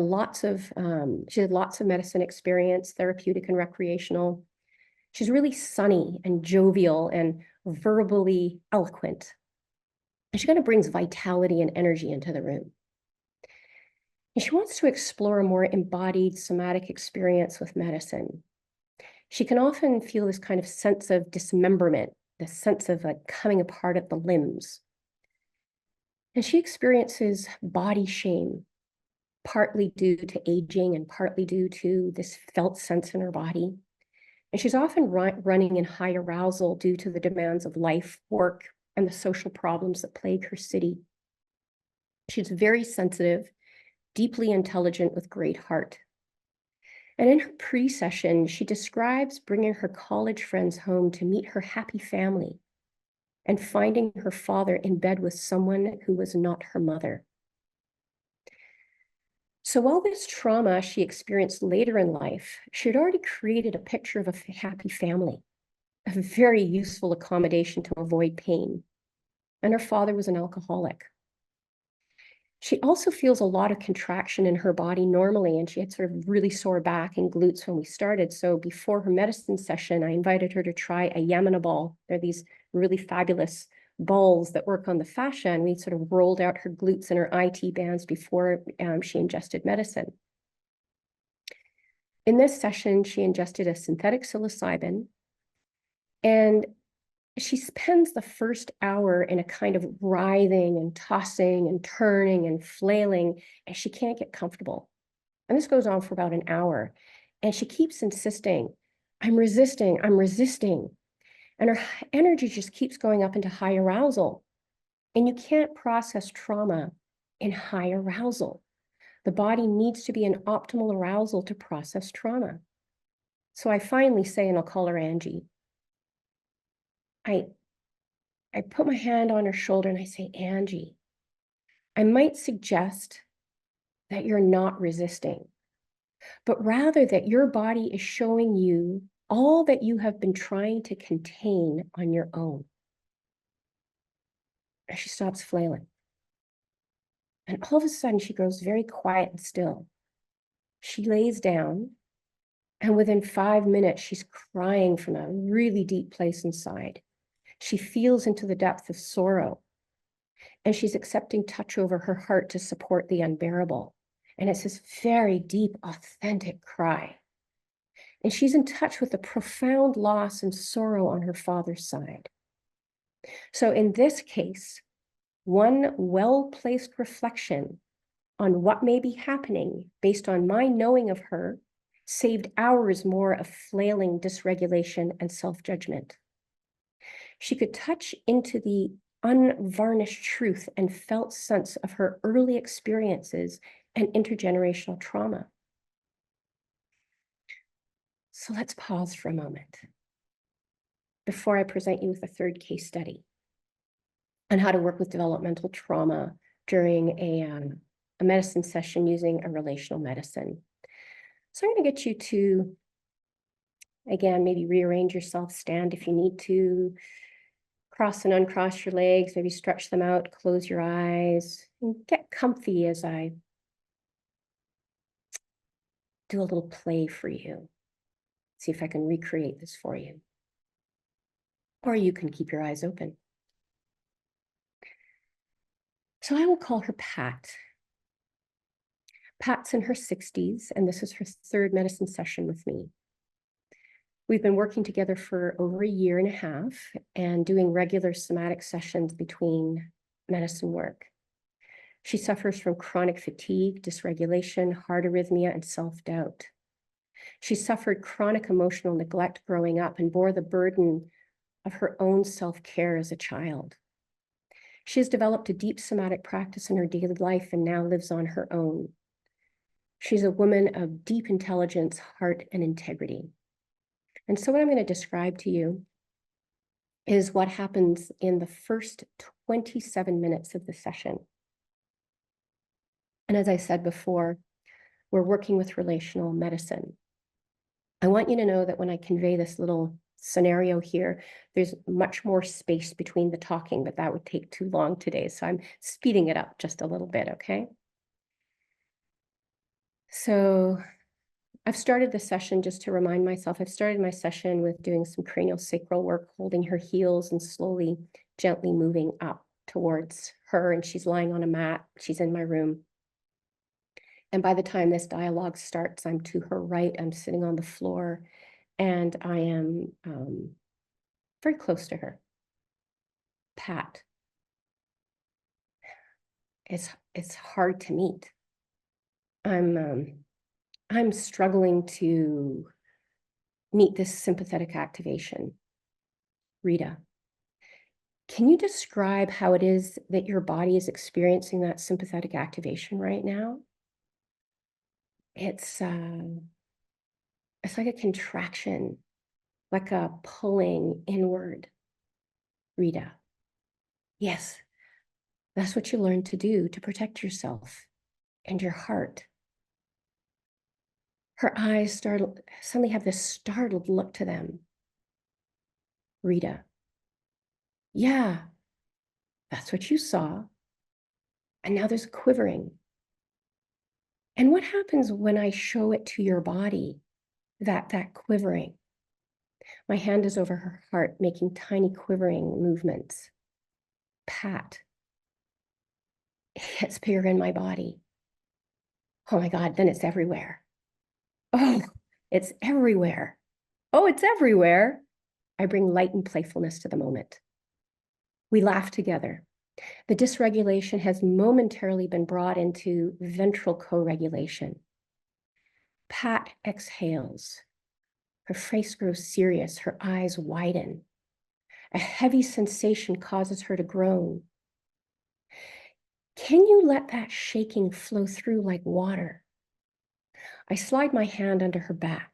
she had lots of medicine experience, therapeutic and recreational. She's really sunny and jovial and verbally eloquent. And she kind of brings vitality and energy into the room. And she wants to explore a more embodied somatic experience with medicine. She can often feel this kind of sense of dismemberment, this sense of like coming apart at the limbs. And she experiences body shame, partly due to aging and partly due to this felt sense in her body. And she's often running in high arousal due to the demands of life, work, and the social problems that plague her city. She's very sensitive, deeply intelligent with great heart. And in her pre-session, she describes bringing her college friends home to meet her happy family and finding her father in bed with someone who was not her mother. So while this trauma she experienced later in life, she had already created a picture of a happy family, a very useful accommodation to avoid pain. And her father was an alcoholic. She also feels a lot of contraction in her body normally, and she had sort of really sore back and glutes when we started. So before her medicine session, I invited her to try a Yamuna ball. They're these really fabulous balls that work on the fascia, and we sort of rolled out her glutes and her IT bands before she ingested medicine. In this session, she ingested a synthetic psilocybin, and she spends the first hour in a kind of writhing and tossing and turning and flailing, and she can't get comfortable. And this goes on for about an hour. And she keeps insisting, I'm resisting, I'm resisting. And her energy just keeps going up into high arousal. And you can't process trauma in high arousal. The body needs to be in optimal arousal to process trauma. So I finally say, and I'll call her Angie, I put my hand on her shoulder and I say, Angie, I might suggest that you're not resisting, but rather that your body is showing you all that you have been trying to contain on your own. And she stops flailing. And all of a sudden, she grows very quiet and still. She lays down, and within 5 minutes, she's crying from a really deep place inside. She feels into the depth of sorrow, and she's accepting touch over her heart to support the unbearable. And it's this very deep, authentic cry. And she's in touch with the profound loss and sorrow on her father's side. So in this case, one well-placed reflection on what may be happening based on my knowing of her saved hours more of flailing dysregulation and self-judgment. She could touch into the unvarnished truth and felt sense of her early experiences and intergenerational trauma. So let's pause for a moment before I present you with a third case study on how to work with developmental trauma during a medicine session using a relational medicine. So I'm going to get you to, again, maybe rearrange yourself, stand if you need to, cross and uncross your legs, maybe stretch them out, close your eyes, and get comfy as I do a little play for you. See if I can recreate this for you. Or you can keep your eyes open. So I will call her Pat. Pat's in her 60s, and this is her third medicine session with me. We've been working together for over a year and a half and doing regular somatic sessions between medicine work. She suffers from chronic fatigue, dysregulation, heart arrhythmia, and self-doubt. She suffered chronic emotional neglect growing up and bore the burden of her own self-care as a child. She has developed a deep somatic practice in her daily life and now lives on her own. She's a woman of deep intelligence, heart, and integrity. And so what I'm going to describe to you is what happens in the first 27 minutes of the session. And as I said before, we're working with relational medicine. I want you to know that when I convey this little scenario here, there's much more space between the talking, but that would take too long today. So I'm speeding it up just a little bit, okay? So I've started the session, just to remind myself, I've started my session with doing some cranial sacral work, holding her heels and slowly, gently moving up towards her. And she's lying on a mat. She's in my room. And by the time this dialogue starts, I'm to her right. I'm sitting on the floor and I am very close to her. Pat. It's hard to meet. I'm struggling to meet this sympathetic activation. Rita, can you describe how it is that your body is experiencing that sympathetic activation right now? It's like a contraction, like a pulling inward. Rita, yes, that's what you learned to do to protect yourself and your heart. Her eyes suddenly have this startled look to them. Rita, yeah, that's what you saw. And now there's quivering. And what happens when I show it to your body, that quivering? My hand is over her heart, making tiny quivering movements. Pat. It's bigger in my body. Oh my God, then it's everywhere. Oh, it's everywhere. Oh, it's everywhere. I bring light and playfulness to the moment. We laugh together. The dysregulation has momentarily been brought into ventral co-regulation. Pat exhales. Her face grows serious. Her eyes widen. A heavy sensation causes her to groan. Can you let that shaking flow through like water? I slide my hand under her back,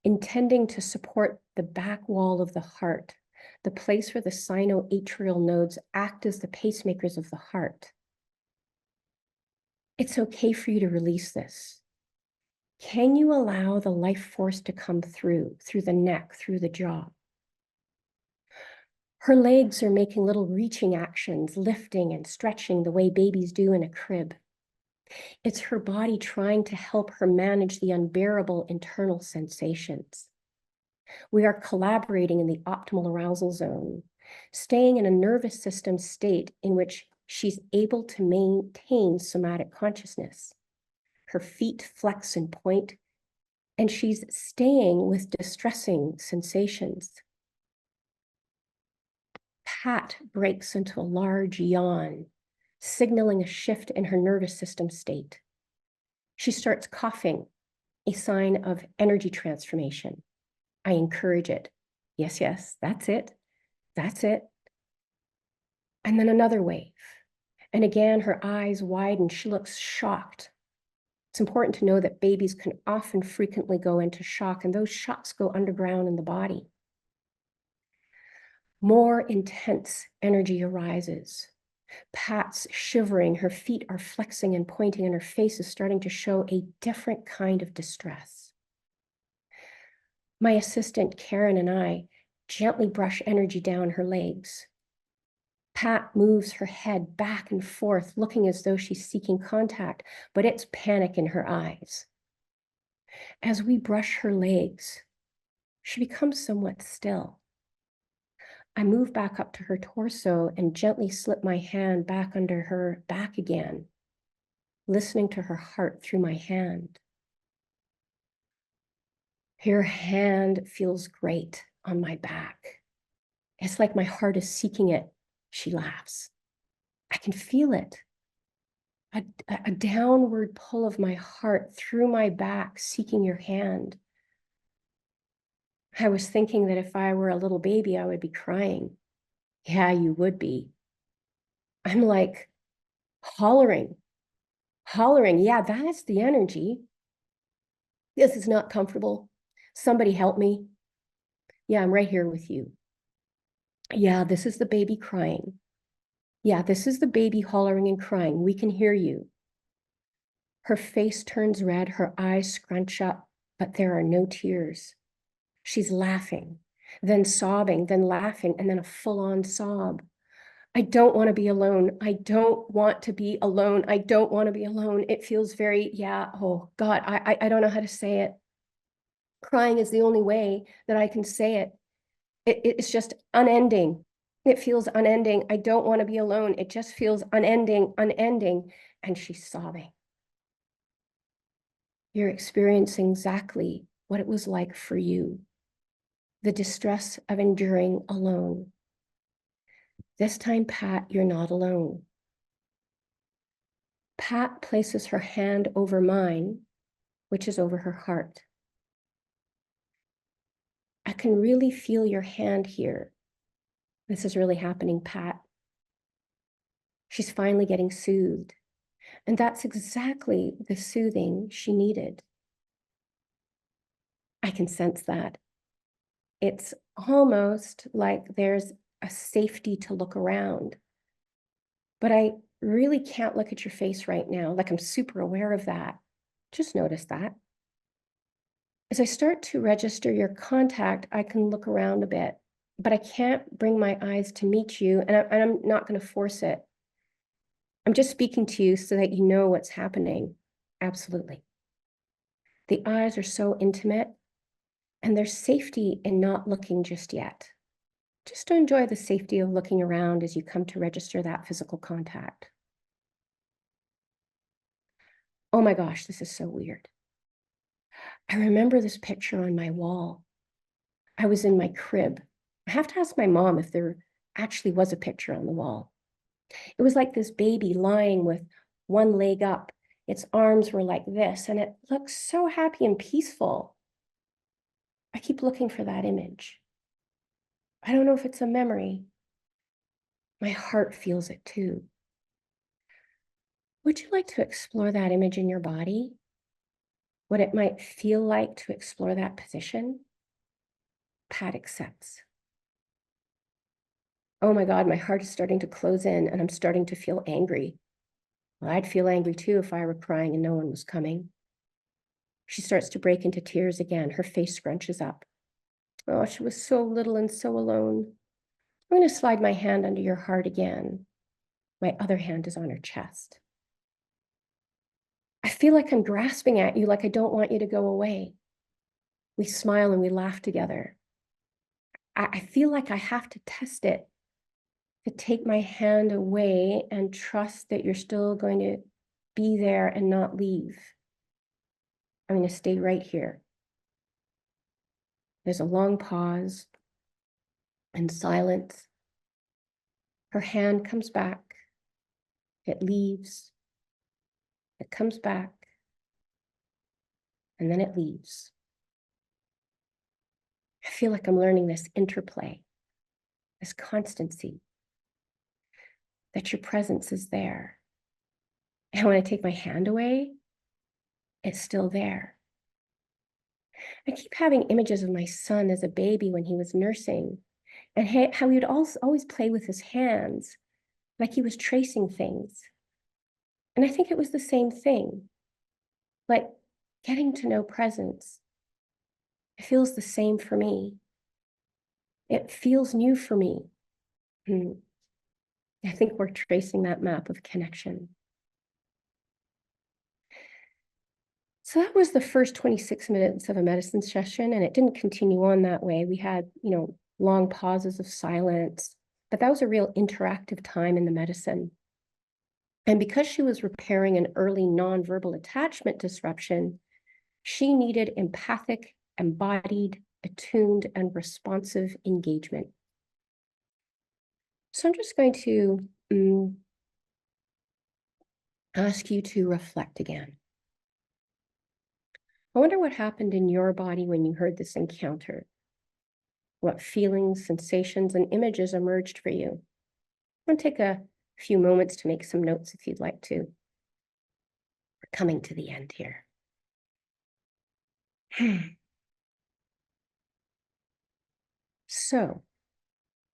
intending to support the back wall of the heart, the place where the sinoatrial nodes act as the pacemakers of the heart. It's okay for you to release this. Can you allow the life force to come through the neck, through the jaw? Her legs are making little reaching actions, lifting and stretching the way babies do in a crib. It's her body trying to help her manage the unbearable internal sensations. We are collaborating in the optimal arousal zone, staying in a nervous system state in which she's able to maintain somatic consciousness. Her feet flex and point, and she's staying with distressing sensations. Pat breaks into a large yawn, signaling a shift in her nervous system state. She starts coughing, a sign of energy transformation. I encourage it. Yes, yes, that's it. That's it. And then another wave. And again, her eyes widen. She looks shocked. It's important to know that babies can often frequently go into shock, and those shocks go underground in the body. More intense energy arises. Pat's shivering, her feet are flexing and pointing, and her face is starting to show a different kind of distress. My assistant, Karen, and I gently brush energy down her legs. Pat moves her head back and forth, looking as though she's seeking contact, but it's panic in her eyes. As we brush her legs, she becomes somewhat still. I move back up to her torso and gently slip my hand back under her back again, listening to her heart through my hand. Her hand feels great on my back. It's like my heart is seeking it. She laughs. I can feel it. A downward pull of my heart through my back, seeking your hand. I was thinking that if I were a little baby, I would be crying. Yeah, you would be. I'm like hollering. Yeah, that's the energy. This is not comfortable. Somebody help me. Yeah, I'm right here with you. Yeah, this is the baby crying. Yeah, this is the baby hollering and crying. We can hear you. Her face turns red, her eyes scrunch up, but there are no tears. She's laughing, then sobbing, then laughing, and then a full-on sob. I don't want to be alone. I don't want to be alone. I don't want to be alone. It feels very, yeah, oh God, I don't know how to say it. Crying is the only way that I can say it. It's just unending. It feels unending. I don't want to be alone. It just feels unending, unending. And she's sobbing. You're experiencing exactly what it was like for you. The distress of enduring alone. This time, Pat, you're not alone. Pat places her hand over mine, which is over her heart. I can really feel your hand here. This is really happening, Pat. She's finally getting soothed. And that's exactly the soothing she needed. I can sense that. It's almost like there's a safety to look around. But I really can't look at your face right now. Like I'm super aware of that. Just notice that. As I start to register your contact, I can look around a bit, but I can't bring my eyes to meet you, and I'm not going to force it. I'm just speaking to you so that you know what's happening. Absolutely. The eyes are so intimate, and there's safety in not looking just yet. Just to enjoy the safety of looking around as you come to register that physical contact. Oh my gosh, this is so weird. I remember this picture on my wall. I was in my crib. I have to ask my mom if there actually was a picture on the wall. It was like this baby lying with one leg up. Its arms were like this, and it looked so happy and peaceful. I keep looking for that image. I don't know if it's a memory. My heart feels it too. Would you like to explore that image in your body? What it might feel like to explore that position? Pat accepts. Oh my God, my heart is starting to close in and I'm starting to feel angry. Well, I'd feel angry too if I were crying and no one was coming. She starts to break into tears again. Her face scrunches up. Oh, she was so little and so alone. I'm going to slide my hand under your heart again. My other hand is on her chest. I feel like I'm grasping at you, like I don't want you to go away. We smile and we laugh together. I feel like I have to test it, to take my hand away and trust that you're still going to be there and not leave. I'm going to stay right here. There's a long pause and silence. Her hand comes back. it leaves, it comes back, and then it leaves. I feel like I'm learning this interplay, this constancy, that your presence is there. And when I take my hand away, it's still there. I keep having images of my son as a baby when he was nursing, and how he would always play with his hands, like he was tracing things. And I think it was the same thing, like getting to know presence. It feels the same for me. It feels new for me. I think we're tracing that map of connection. So that was the first 26 minutes of a medicine session, and it didn't continue on that way. We had, long pauses of silence, but that was a real interactive time in the medicine. And because she was repairing an early nonverbal attachment disruption, she needed empathic, embodied, attuned, and responsive engagement. So I'm just going to ask you to reflect again. I wonder what happened in your body when you heard this encounter. What feelings, sensations, and images emerged for you? I'm going to take a few moments to make some notes if you'd like to. We're coming to the end here. So,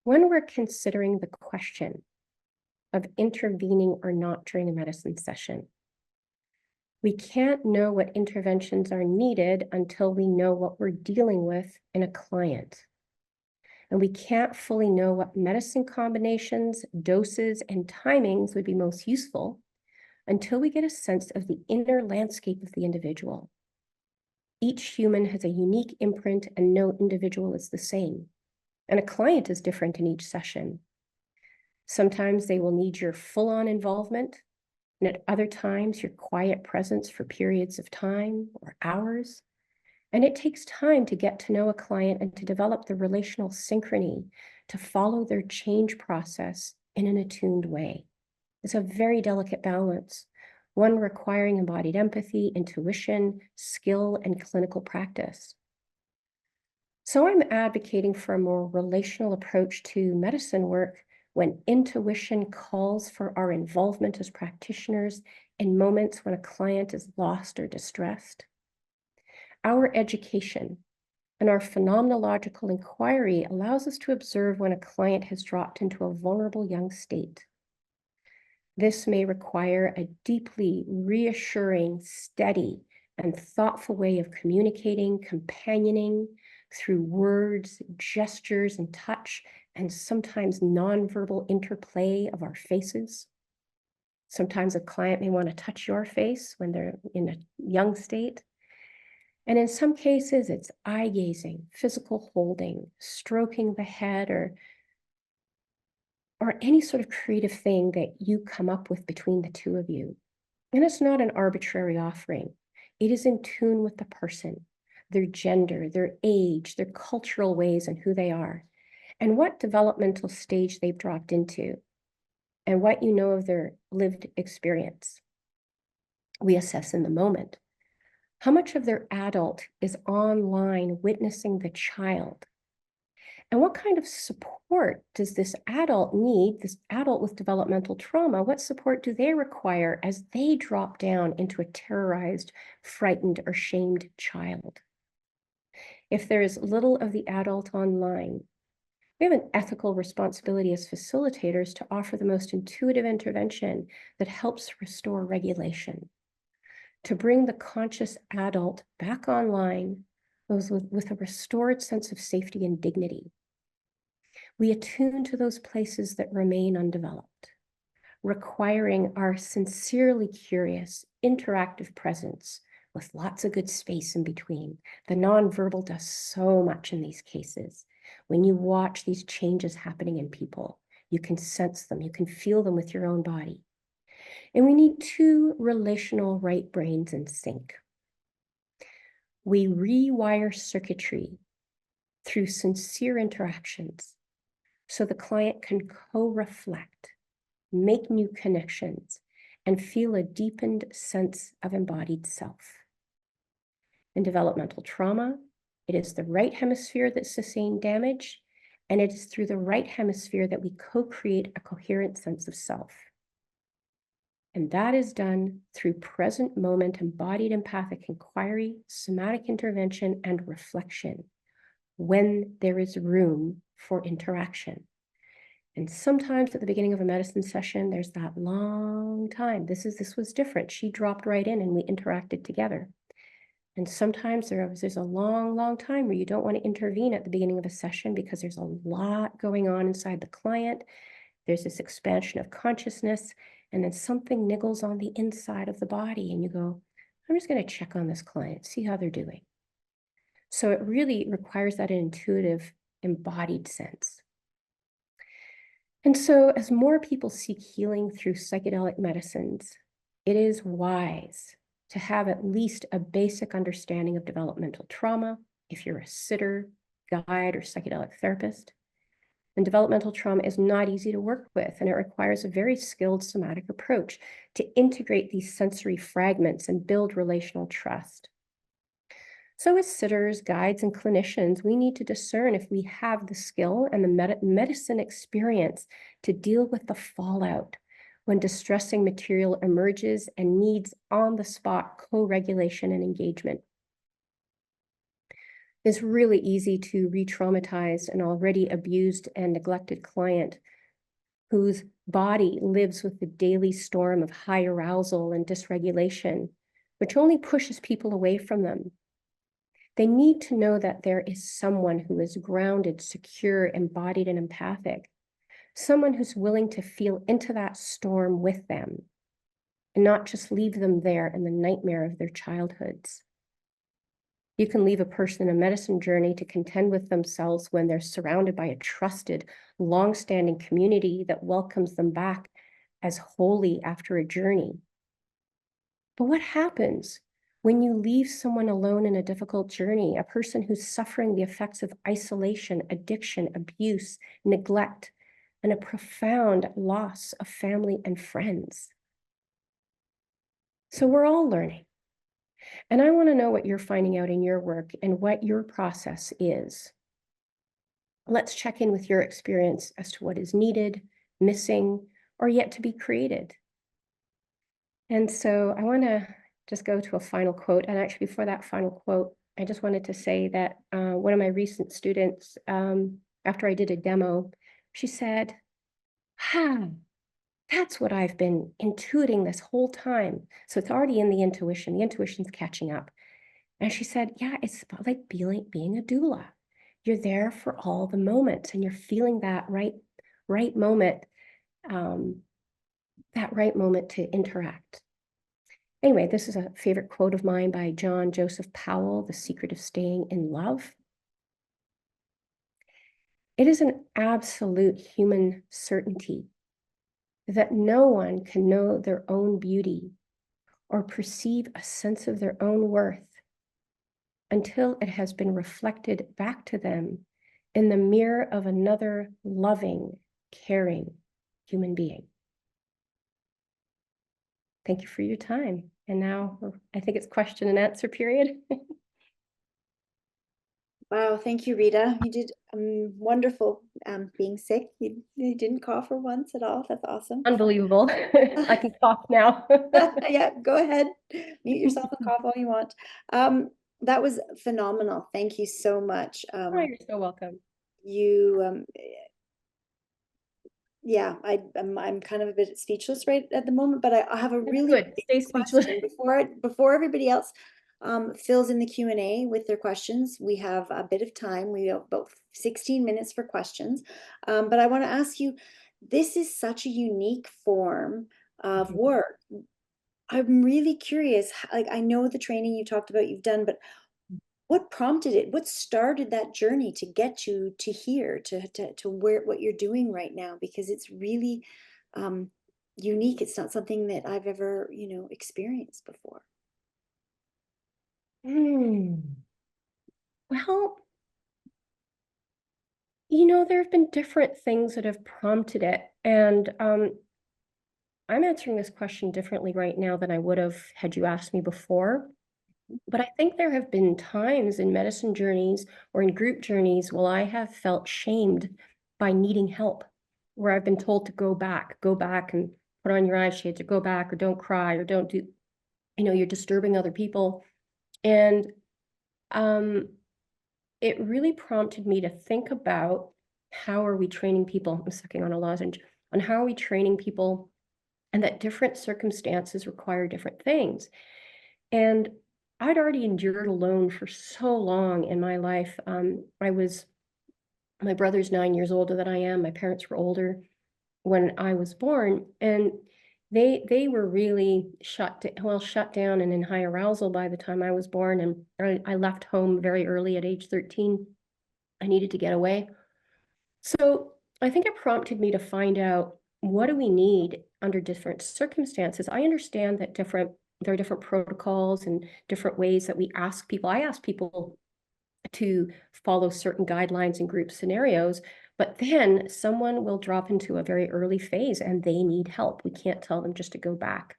when we're considering the question of intervening or not during a medicine session, we can't know what interventions are needed until we know what we're dealing with in a client. And we can't fully know what medicine combinations, doses, and timings would be most useful until we get a sense of the inner landscape of the individual. Each human has a unique imprint and no individual is the same. And a client is different in each session. Sometimes they will need your full-on involvement, and at other times your quiet presence for periods of time or hours. And it takes time to get to know a client and to develop the relational synchrony to follow their change process in an attuned way. It's a very delicate balance, one requiring embodied empathy, intuition, skill, and clinical practice. So I'm advocating for a more relational approach to medicine work when intuition calls for our involvement as practitioners in moments when a client is lost or distressed. Our education and our phenomenological inquiry allows us to observe when a client has dropped into a vulnerable young state. This may require a deeply reassuring, steady, and thoughtful way of communicating, companioning through words, gestures, and touch, and sometimes nonverbal interplay of our faces. Sometimes a client may want to touch your face when they're in a young state. And in some cases, it's eye gazing, physical holding, stroking the head, or any sort of creative thing that you come up with between the two of you. And it's not an arbitrary offering. It is in tune with the person, their gender, their age, their cultural ways, and who they are, and what developmental stage they've dropped into, and what you know of their lived experience. We assess in the moment. How much of their adult is online witnessing the child? And what kind of support does this adult need, this adult with developmental trauma? What support do they require as they drop down into a terrorized, frightened, or shamed child? If there is little of the adult online, we have an ethical responsibility as facilitators to offer the most intuitive intervention that helps restore regulation, to bring the conscious adult back online with a restored sense of safety and dignity. We attune to those places that remain undeveloped, requiring our sincerely curious, interactive presence with lots of good space in between. The nonverbal does so much in these cases. When you watch these changes happening in people, you can sense them, you can feel them with your own body. And we need two relational right brains in sync. We rewire circuitry through sincere interactions so the client can co-reflect make new connections, and feel a deepened sense of embodied self. In developmental trauma, it is the right hemisphere that sustained damage, and it is through the right hemisphere that we co-create a coherent sense of self. And that is done through present moment embodied empathic inquiry, somatic intervention, and reflection when there is room for interaction. And sometimes at the beginning of a medicine session, there's that long time. This was different. She dropped right in and we interacted together. And sometimes there's a long, long time where you don't want to intervene at the beginning of a session because there's a lot going on inside the client. There's this expansion of consciousness, and then something niggles on the inside of the body, and you go, I'm just going to check on this client, see how they're doing. So it really requires that intuitive, embodied sense. And so as more people seek healing through psychedelic medicines, it is wise to have at least a basic understanding of developmental trauma if you're a sitter, guide, or psychedelic therapist. And developmental trauma is not easy to work with, and it requires a very skilled somatic approach to integrate these sensory fragments and build relational trust. So as sitters, guides, and clinicians, we need to discern if we have the skill and the medicine experience to deal with the fallout when distressing material emerges and needs on-the-spot co-regulation and engagement. It's really easy to re-traumatize an already abused and neglected client whose body lives with the daily storm of high arousal and dysregulation, which only pushes people away from them. They need to know that there is someone who is grounded, secure, embodied, and empathic, someone who's willing to feel into that storm with them and not just leave them there in the nightmare of their childhoods. You can leave a person in a medicine journey to contend with themselves when they're surrounded by a trusted, long-standing community that welcomes them back as wholly after a journey. But what happens when you leave someone alone in a difficult journey, a person who's suffering the effects of isolation, addiction, abuse, neglect, and a profound loss of family and friends? So we're all learning. And I want to know what you're finding out in your work and what your process is. Let's check in with your experience as to what is needed, missing, or yet to be created. And so I want to just go to a final quote. And actually, before that final quote, I just wanted to say that one of my recent students, after I did a demo, she said, that's what I've been intuiting this whole time. So it's already in the intuition. The intuition's catching up. And she said, yeah, it's about like being a doula. You're there for all the moments and you're feeling that right moment, that right moment to interact. Anyway, this is a favorite quote of mine by John Joseph Powell, The Secret of Staying in Love. It is an absolute human certainty that no one can know their own beauty or perceive a sense of their own worth until it has been reflected back to them in the mirror of another loving, caring human being. Thank you for your time. And now I think it's question and answer period. Wow, thank you, Rita. You did wonderful being sick. You didn't cough for once at all. That's awesome. Unbelievable. I can cough now. Yeah, go ahead. Mute yourself and cough all you want. That was phenomenal. Thank you so much. Oh, you're so welcome. You yeah, I'm kind of a bit speechless right at the moment, but I have a really Good. big Stay speechless. question before everybody else fills in the Q&A with their questions. We have a bit of time. We have about 16 minutes for questions. But I want to ask you, this is such a unique form of work. I'm really curious, like I know the training you talked about you've done, but what prompted it? What started that journey to get you to here, to where what you're doing right now? Because it's really unique. It's not something that I've ever, experienced before. Well, there have been different things that have prompted it. And I'm answering this question differently right now than I would have had you asked me before. But I think there have been times in medicine journeys or in group journeys where I have felt shamed by needing help, where I've been told to go back and put on your eye shades, or go back, or don't cry, or don't do, you're disturbing other people. And um, it really prompted me to think about, how are we training people? I'm sucking on a lozenge. On how are we training people, and that different circumstances require different things. And I'd already endured alone for so long in my life. My brother's 9 years older than I am. My parents were older when I was born, and they were really shut down and in high arousal by the time I was born. And I left home very early at age 13. I needed to get away. So I think it prompted me to find out, what do we need under different circumstances? I understand that there are different protocols and different ways that we ask people. I ask people to follow certain guidelines in group scenarios, but then someone will drop into a very early phase and they need help. We can't tell them just to go back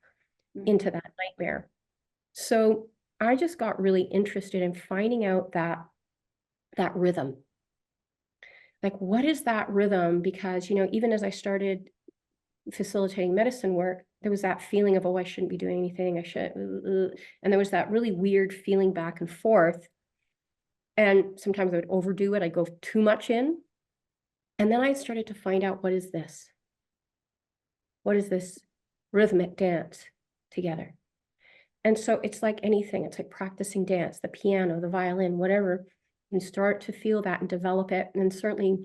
into that nightmare. So I just got really interested in finding out that rhythm. Like, what is that rhythm? Because, even as I started facilitating medicine work, there was that feeling of, oh, I shouldn't be doing anything. I should, and there was that really weird feeling back and forth. And sometimes I would overdo it. I'd go too much in. And then I started to find out, what is this? What is this rhythmic dance together? And so it's like anything. It's like practicing dance, the piano, the violin, whatever. You start to feel that and develop it. And certainly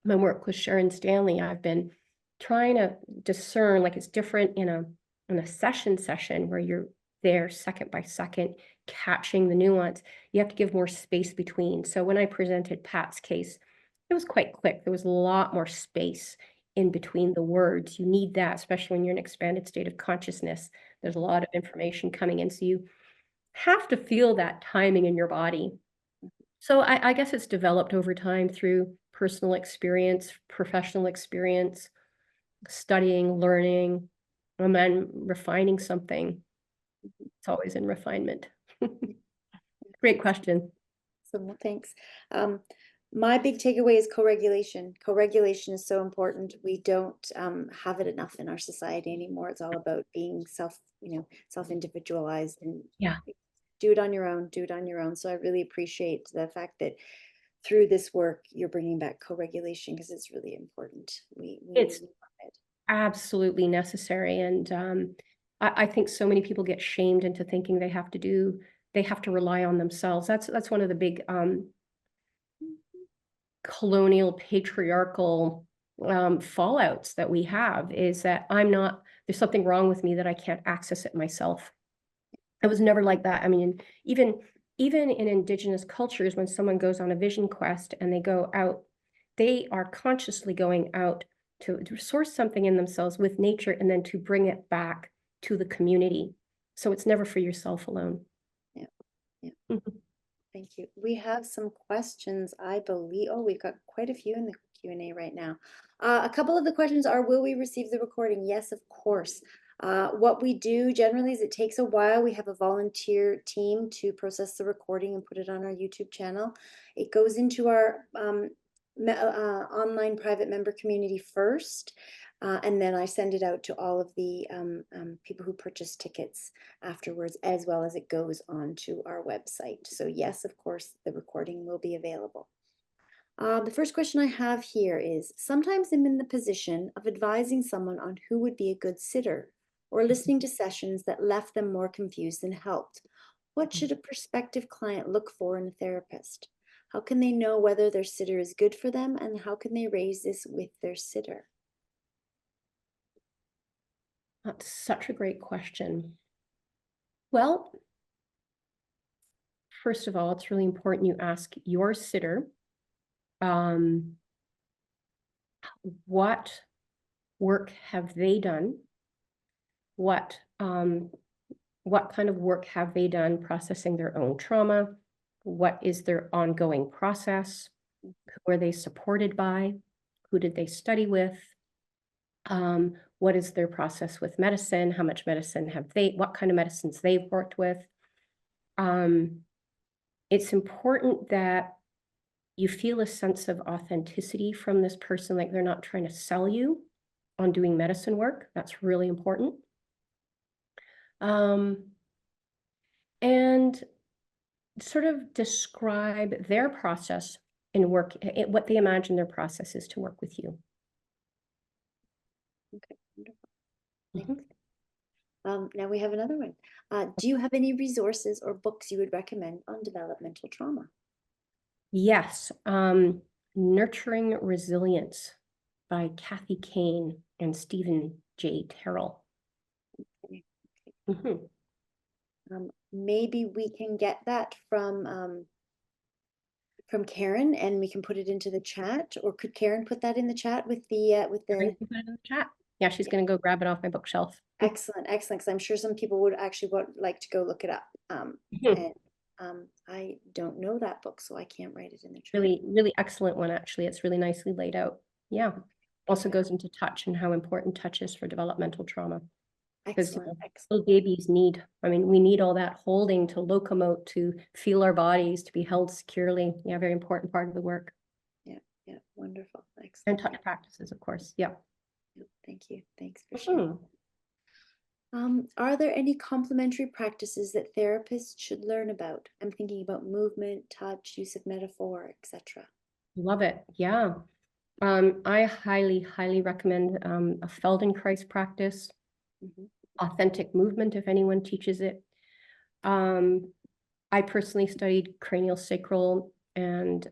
my work with Sharon Stanley, I've been trying to discern, like, it's different in a session where you're there second by second, catching the nuance. You have to give more space between. So when I presented Pat's case, it was quite quick. There was a lot more space in between the words. You need that, especially when you're in an expanded state of consciousness. There's a lot of information coming in. So you have to feel that timing in your body. So I guess it's developed over time through personal experience, professional experience, studying, learning, and then refining something. It's always in refinement. Great question. So thanks. My big takeaway is co-regulation. Co-regulation is so important. We don't have it enough in our society anymore. It's all about being self-individualized, and Yeah, do it on your own, do it on your own. So I really appreciate the fact that through this work, you're bringing back co-regulation, because it's really important. We it's need it. absolutely necessary. And I think so many people get shamed into thinking they have to rely on themselves. That's one of the big colonial patriarchal fallouts that we have, is that there's something wrong with me, that I can't access it myself. It was never like that. I mean, even in indigenous cultures, when someone goes on a vision quest and they go out, they are consciously going out to source something in themselves with nature, and then to bring it back to the community. So it's never for yourself alone. Yeah, yeah. Mhm. Thank you. We have some questions, I believe. Oh, we've got quite a few in the Q&A right now. A couple of the questions are, will we receive the recording? Yes, of course. What we do generally is, it takes a while. We have a volunteer team to process the recording and put it on our YouTube channel. It goes into our online private member community first. And then I send it out to all of the people who purchase tickets afterwards, as well as it goes onto our website. So yes, of course, the recording will be available. The first question I have here is, sometimes I'm in the position of advising someone on who would be a good sitter, or listening to sessions that left them more confused than helped. What should a prospective client look for in a therapist? How can they know whether their sitter is good for them, and how can they raise this with their sitter? That's such a great question. Well, first of all, it's really important you ask your sitter, what work have they done? What kind of work have they done processing their own trauma? What is their ongoing process? Who are they supported by? Who did they study with? What is their process with medicine? How much medicine have they, what kind of medicines they've worked with? It's important that you feel a sense of authenticity from this person, like they're not trying to sell you on doing medicine work. That's really important. And sort of describe their process in work, what they imagine their process is to work with you. Okay, wonderful. Mhm. Thanks. Now we have another one. Do you have any resources or books you would recommend on developmental trauma? Yes, Nurturing Resilience by Kathy Kane and Stephen J. Terrell. Okay. Mhm. Maybe we can get that from Karen, and we can put it into the chat. Or could Karen put that in the chat with Karen the? can put it in the chat. Yeah, she's Yeah, going to go grab it off my bookshelf. excellent, excellent. Because I'm sure some people would actually like to go look it up. Mhm. And I don't know that book, so I can't write it in the chat. Really, really excellent one, actually. It's really nicely laid out. Yeah. Also Perfect. goes into touch and how important touch is for developmental trauma. Because Excellent, excellent. little babies need, I mean, we need all that holding to locomote, to feel our bodies, to be held securely. Yeah, very important part of the work. Yeah, yeah, wonderful, And excellent. touch practices, of course. Yeah. Thank you. Thanks for sharing. Mhm. Are there any complementary practices that therapists should learn about? I'm thinking about movement, touch, use of metaphor, etc. Love it. Yeah. I highly, highly recommend a Feldenkrais practice, Mhm. authentic movement, if anyone teaches it. I personally studied cranial sacral and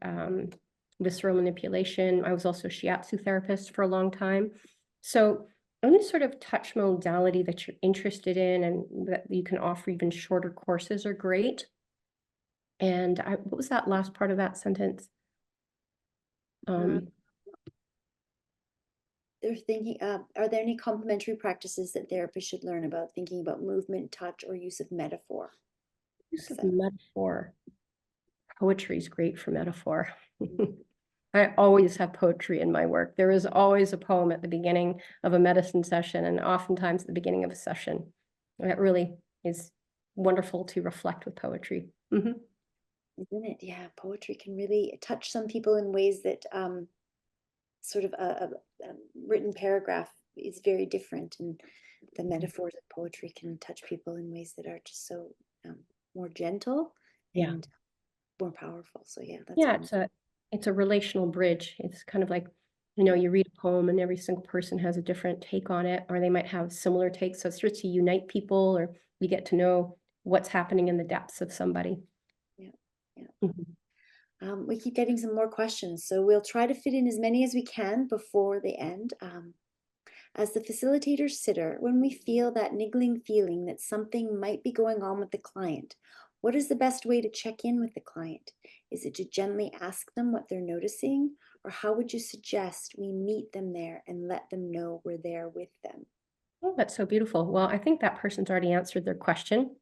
visceral manipulation. I was also a shiatsu therapist for a long time. So any sort of touch modality that you're interested in and that you can offer even shorter courses are great. And what was that last part of that sentence? Uh, Um, they're thinking, are there any complementary practices that therapists should learn about? Thinking about movement, touch, or use of metaphor, Use of etc. metaphor. Poetry is great for metaphor. Mhm. I always have poetry in my work. There is always a poem at the beginning of a medicine session and oftentimes at the beginning of a session. And it really is wonderful to reflect with poetry. Mhm. Isn't it? Yeah, poetry can really touch some people in ways that sort of a written paragraph is very different, and the metaphors of poetry can touch people in ways that are just so um, more gentle Yeah. and more powerful. So yeah, that's Yeah, wonderful. it's a relational bridge. It's kind of like, you know, you read a poem and every single person has a different take on it, or they might have similar takes. So it's just to unite people, or you get to know what's happening in the depths of somebody. Yeah, yeah. Mhm. We keep getting some more questions, so we'll try to fit in as many as we can before the end. As the facilitator sitter, when we feel that niggling feeling that something might be going on with the client, what is the best way to check in with the client? Is it to gently ask them what they're noticing, or how would you suggest we meet them there and let them know we're there with them? Oh, that's so beautiful. Well, I think that person's already answered their question.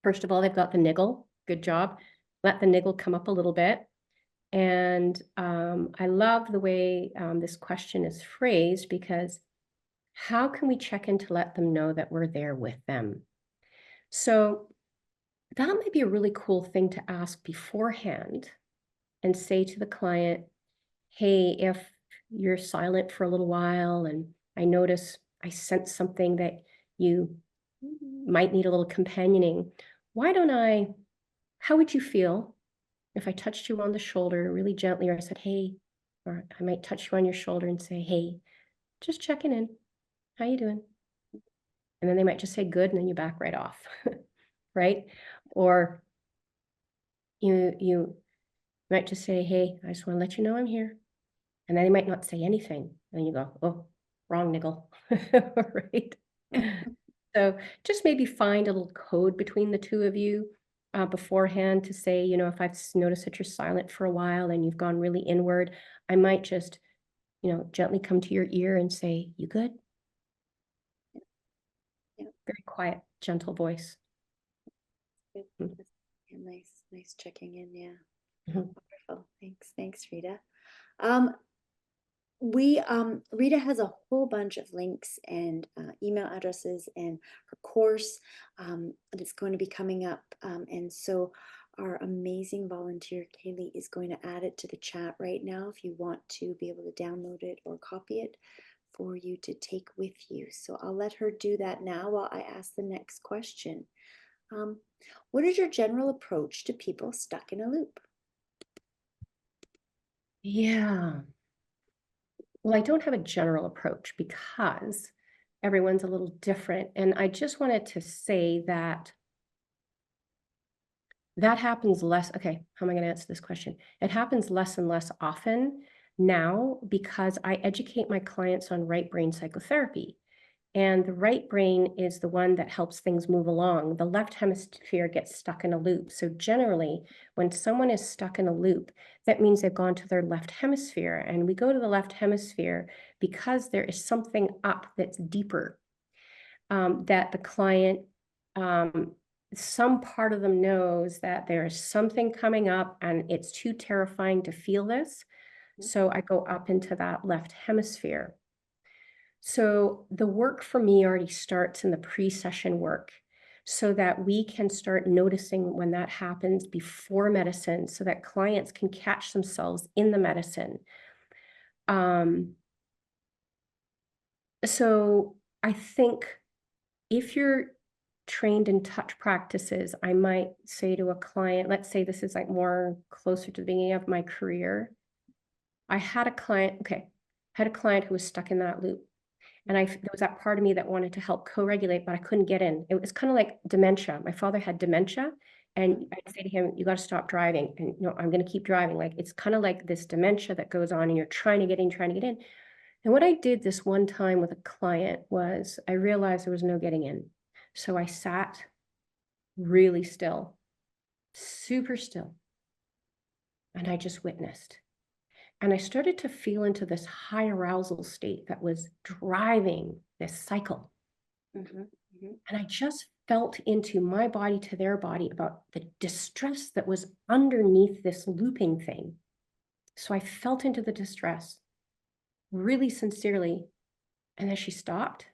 First of all, they've got the niggle. Good job. Let the niggle come up a little bit. And I love the way this question is phrased, because how can we check in to let them know that we're there with them? So that might be a really cool thing to ask beforehand and say to the client, hey, if you're silent for a little while and I sense something that you might need a little companioning, how would you feel if I touched you on the shoulder really gently, or I said, hey, or I might touch you on your shoulder and say, hey, just checking in. How you doing? And then they might just say good, and then you back right off, right? Or you might just say, hey, I just want to let you know I'm here. And then they might not say anything. And you go, oh, wrong niggle, right? So just maybe find a little code between the two of you beforehand to say, you know, if I've noticed that you're silent for a while and you've gone really inward, I might just, you know, gently come to your ear and say, you good? Yeah, Very quiet, gentle voice. good. Mhm. Yeah, nice, nice checking in. Yeah, Mhm. wonderful. Thanks, Rita. Um, Rita has a whole bunch of links and email addresses and her course that's going to be coming up. And so our amazing volunteer, Kaylee, is going to add it to the chat right now if you want to be able to download it or copy it for you to take with you. So I'll let her do that now while I ask the next question. What is your general approach to people stuck in a loop? Yeah. Well, I don't have a general approach because everyone's a little different. And I just wanted to say that that happens less. Okay, how am I going to answer this question? It happens less and less often now because I educate my clients on right brain psychotherapy. And the right brain is the one that helps things move along. The left hemisphere gets stuck in a loop. So generally, when someone is stuck in a loop, that means they've gone to their left hemisphere. And we go to the left hemisphere because there is something up that's deeper, that the client, some part of them knows that there is something coming up and it's too terrifying to feel this. So I go up into that left hemisphere. So the work for me already starts in the pre-session work so that we can start noticing when that happens before medicine so that clients can catch themselves in the medicine. So I think if you're trained in touch practices, I might say to a client, let's say this is like more closer to the beginning of my career. I had a client, who was stuck in that loop. And there was that part of me that wanted to help co-regulate, but I couldn't get in. It was kind of like dementia. My father had dementia, and I'd say to him, you got to stop driving. And no, I'm going to keep driving. Like, it's kind of like this dementia that goes on and you're trying to get in, trying to get in. And what I did this one time with a client was I realized there was no getting in. So I sat really still, super still, and I just witnessed. And I started to feel into this high arousal state that was driving this cycle. And I just felt into my body to their body about the distress that was underneath this looping thing. So I felt into the distress really sincerely. And then she stopped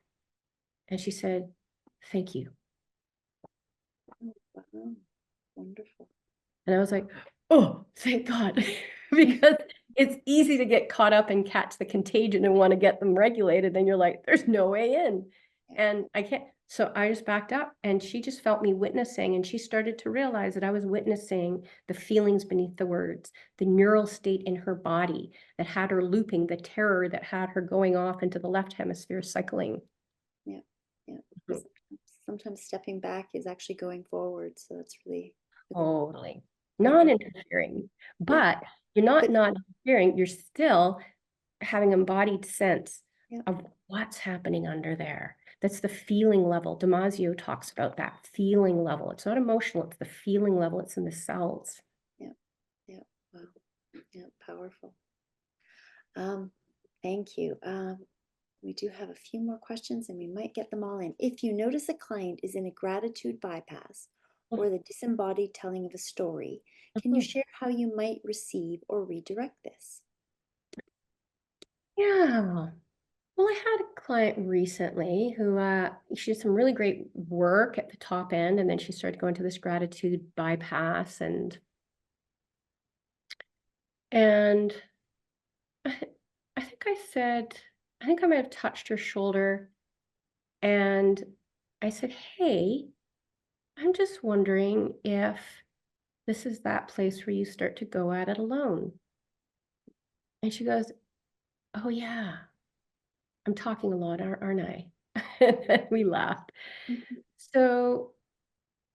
and she said, thank you. Wow, wonderful. And I was like, oh, thank God. Because it's easy to get caught up and catch the contagion and want to get them regulated. And you're like, there's no way in. And I can't. So I just backed up and she just felt me witnessing. And she started to realize that I was witnessing the feelings beneath the words, the neural state in her body that had her looping, the terror that had her going off into the left hemisphere cycling. Yeah, yeah. Sometimes stepping back is actually going forward. So that's really Totally. quite Non-interfering, yeah. but you're not But interfering, you're still having embodied sense yeah, of what's happening under there. That's the feeling level. Damasio talks about that feeling level. It's not emotional, it's the feeling level. It's in the cells. yeah, yeah. Wow. Yeah, powerful. Thank you. We do have a few more questions and we might get them all in. If you notice a client is in a gratitude bypass or the disembodied telling of a story, can you share how you might receive or redirect this? Yeah. Well, I had a client recently who she did some really great work at the top end, and then she started going to this gratitude bypass, and I, I think I said, I think I might have touched her shoulder, and I said, hey, I'm just wondering if this is that place where you start to go at it alone. And she goes, oh yeah, I'm talking a lot, aren't I? And we laughed. Mhm. So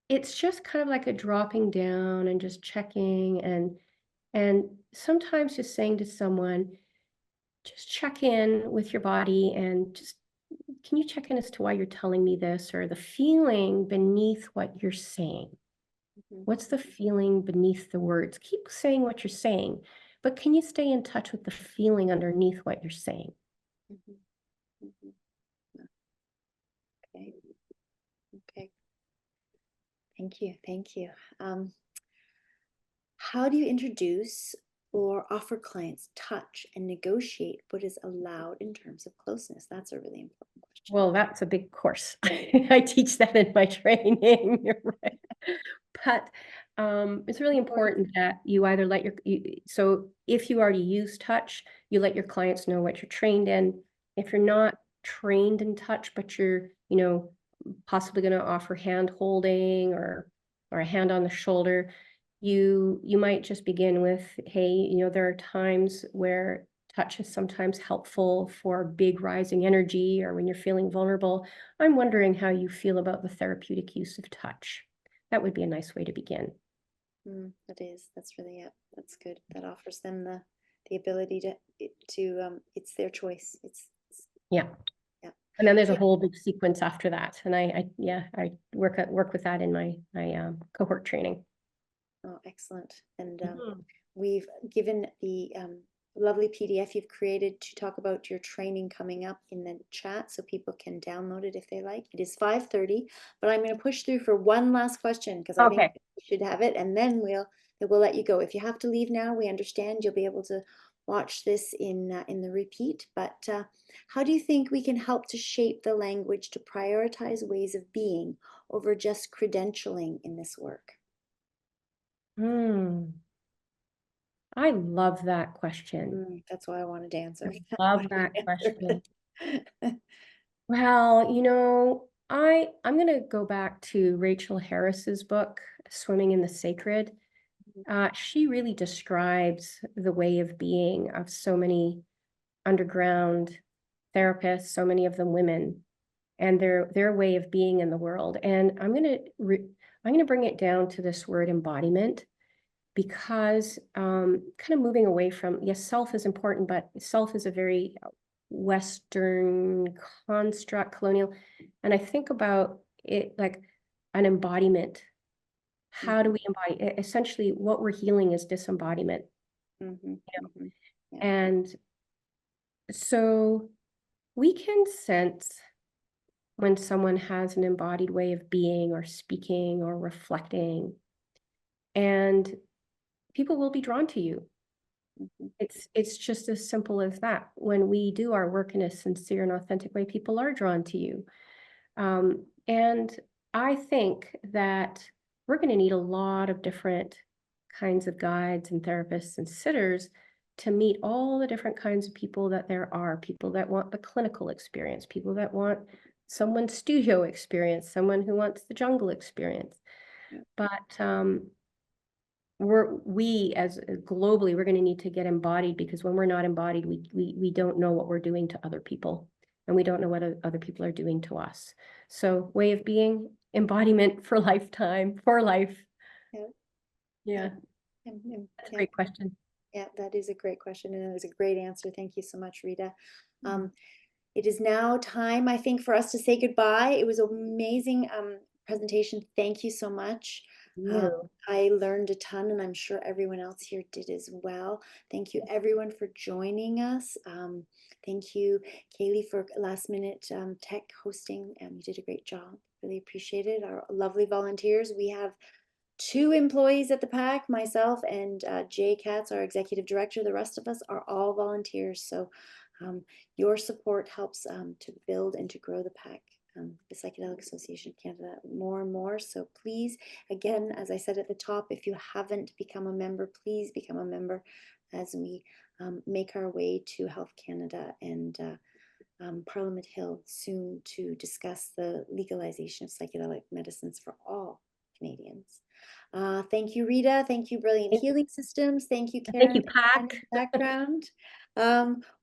it's just kind of like a dropping down and just checking, and sometimes just saying to someone, just check in with your body and just, can you check in as to why you're telling me this, or the feeling beneath what you're saying? Mhm. What's the feeling beneath the words? Keep saying what you're saying, but can you stay in touch with the feeling underneath what you're saying? Mhm. Mhm. Okay. Okay. Thank you. Thank you. How do you introduce or offer clients touch and negotiate what is allowed in terms of closeness? That's a really important question. Well, that's a big course. I teach that in my training, you're right. But, it's really important that you either let so if you already use touch, you let your clients know what you're trained in. If you're not trained in touch, but you're, possibly gonna offer hand holding or a hand on the shoulder, you might just begin with, "Hey, there are times where touch is sometimes helpful for big rising energy or when you're feeling vulnerable. I'm wondering how you feel about the therapeutic use of touch." That would be a nice way to begin. That is. That's really it. That's good. That offers them the ability to it's their choice. Yeah. Yeah. And then there's a Yeah. whole big sequence after that. And I work with that in my cohort training. Oh, excellent. And Mhm. we've given the lovely PDF you've created to talk about your training coming up in the chat so people can download it if they like. It is 5:30, but I'm going to push through for one last question because I think Okay. we should have it, and then we'll let you go. If you have to leave now, we understand. You'll be able to watch this in the repeat. But how do you think we can help to shape the language to prioritize ways of being over just credentialing in this work? Mm, I love that question. That's why I wanted to answer. What Love do you that answer question. it? Well, I'm going to go back to Rachel Harris's book, Swimming in the Sacred. She really describes the way of being of so many underground therapists, so many of them women, and their way of being in the world. And I'm going to bring it down to this word embodiment because kind of moving away from, yes, self is important, but self is a very Western construct, colonial. And I think about it like an embodiment. How do Mhm, we embody? Essentially, what we're healing is disembodiment. mhm, mhm. Yeah, And so we can sense when someone has an embodied way of being or speaking or reflecting, and people will be drawn to you. mhm, It's just as simple as that. When we do our work in a sincere and authentic way, people are drawn to you. And I think that we're going to need a lot of different kinds of guides and therapists and sitters to meet all the different kinds of people that there are. People that want the clinical experience, people that want someone's studio experience, someone who wants the jungle experience. yeah, But we as globally, we're going to need to get embodied, because when we're not embodied, we don't know what we're doing to other people, and we don't know what other people are doing to us. So way of being, embodiment for lifetime, for life. yeah, yeah, Yeah, that's a yeah, great question. yeah. That is a great question, and it was a great answer. Thank you so much, Rita. Mm. Um, It is now time, I think, for us to say goodbye. It was an amazing presentation. Thank you so much. Um, You. I learned a ton, and I'm sure everyone else here did as well. Thank you, everyone, for joining us. Thank you, Kaylee, for last minute tech hosting. You did a great job. Really appreciate it. Our lovely volunteers. We have two employees at the PAC, myself and Jay Katz, our executive director. The rest of us are all volunteers. So um, your support helps to build and to grow the PAC, the Psychedelic Association of Canada, more and more. So please, again, as I said at the top, if you haven't become a member, please become a member as we make our way to Health Canada and Parliament Hill soon to discuss the legalization of psychedelic medicines for all Canadians. Thank you, Rita. Thank you, Brilliant Healing Systems. Thank you, Thank Karen, you, in the Pac. background.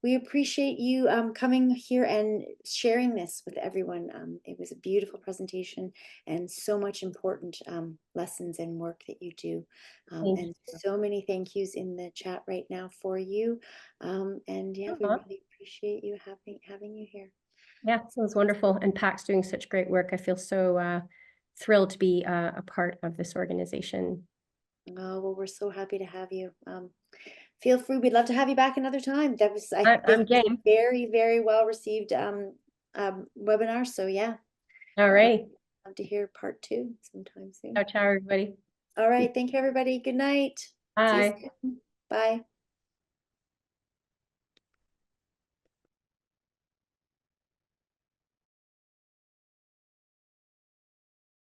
We appreciate you coming here and sharing this with everyone. It was a beautiful presentation and so much important lessons and work that you do. Thank And you. so many thank yous in the chat right now for you. And yeah, we Uh-huh. really appreciate you having you here. Yeah, it was wonderful. And Pac's doing such great work. I feel so thrilled to be a part of this organization. Oh, well, we're so happy to have you. Feel free. We'd love to have you back another time. This I'm was a game. very, very well received webinar. So yeah, All love, right. love to hear part two sometime Ciao, soon. ciao, everybody. All right. Thank you, everybody. Good night. See you Bye. soon. Bye.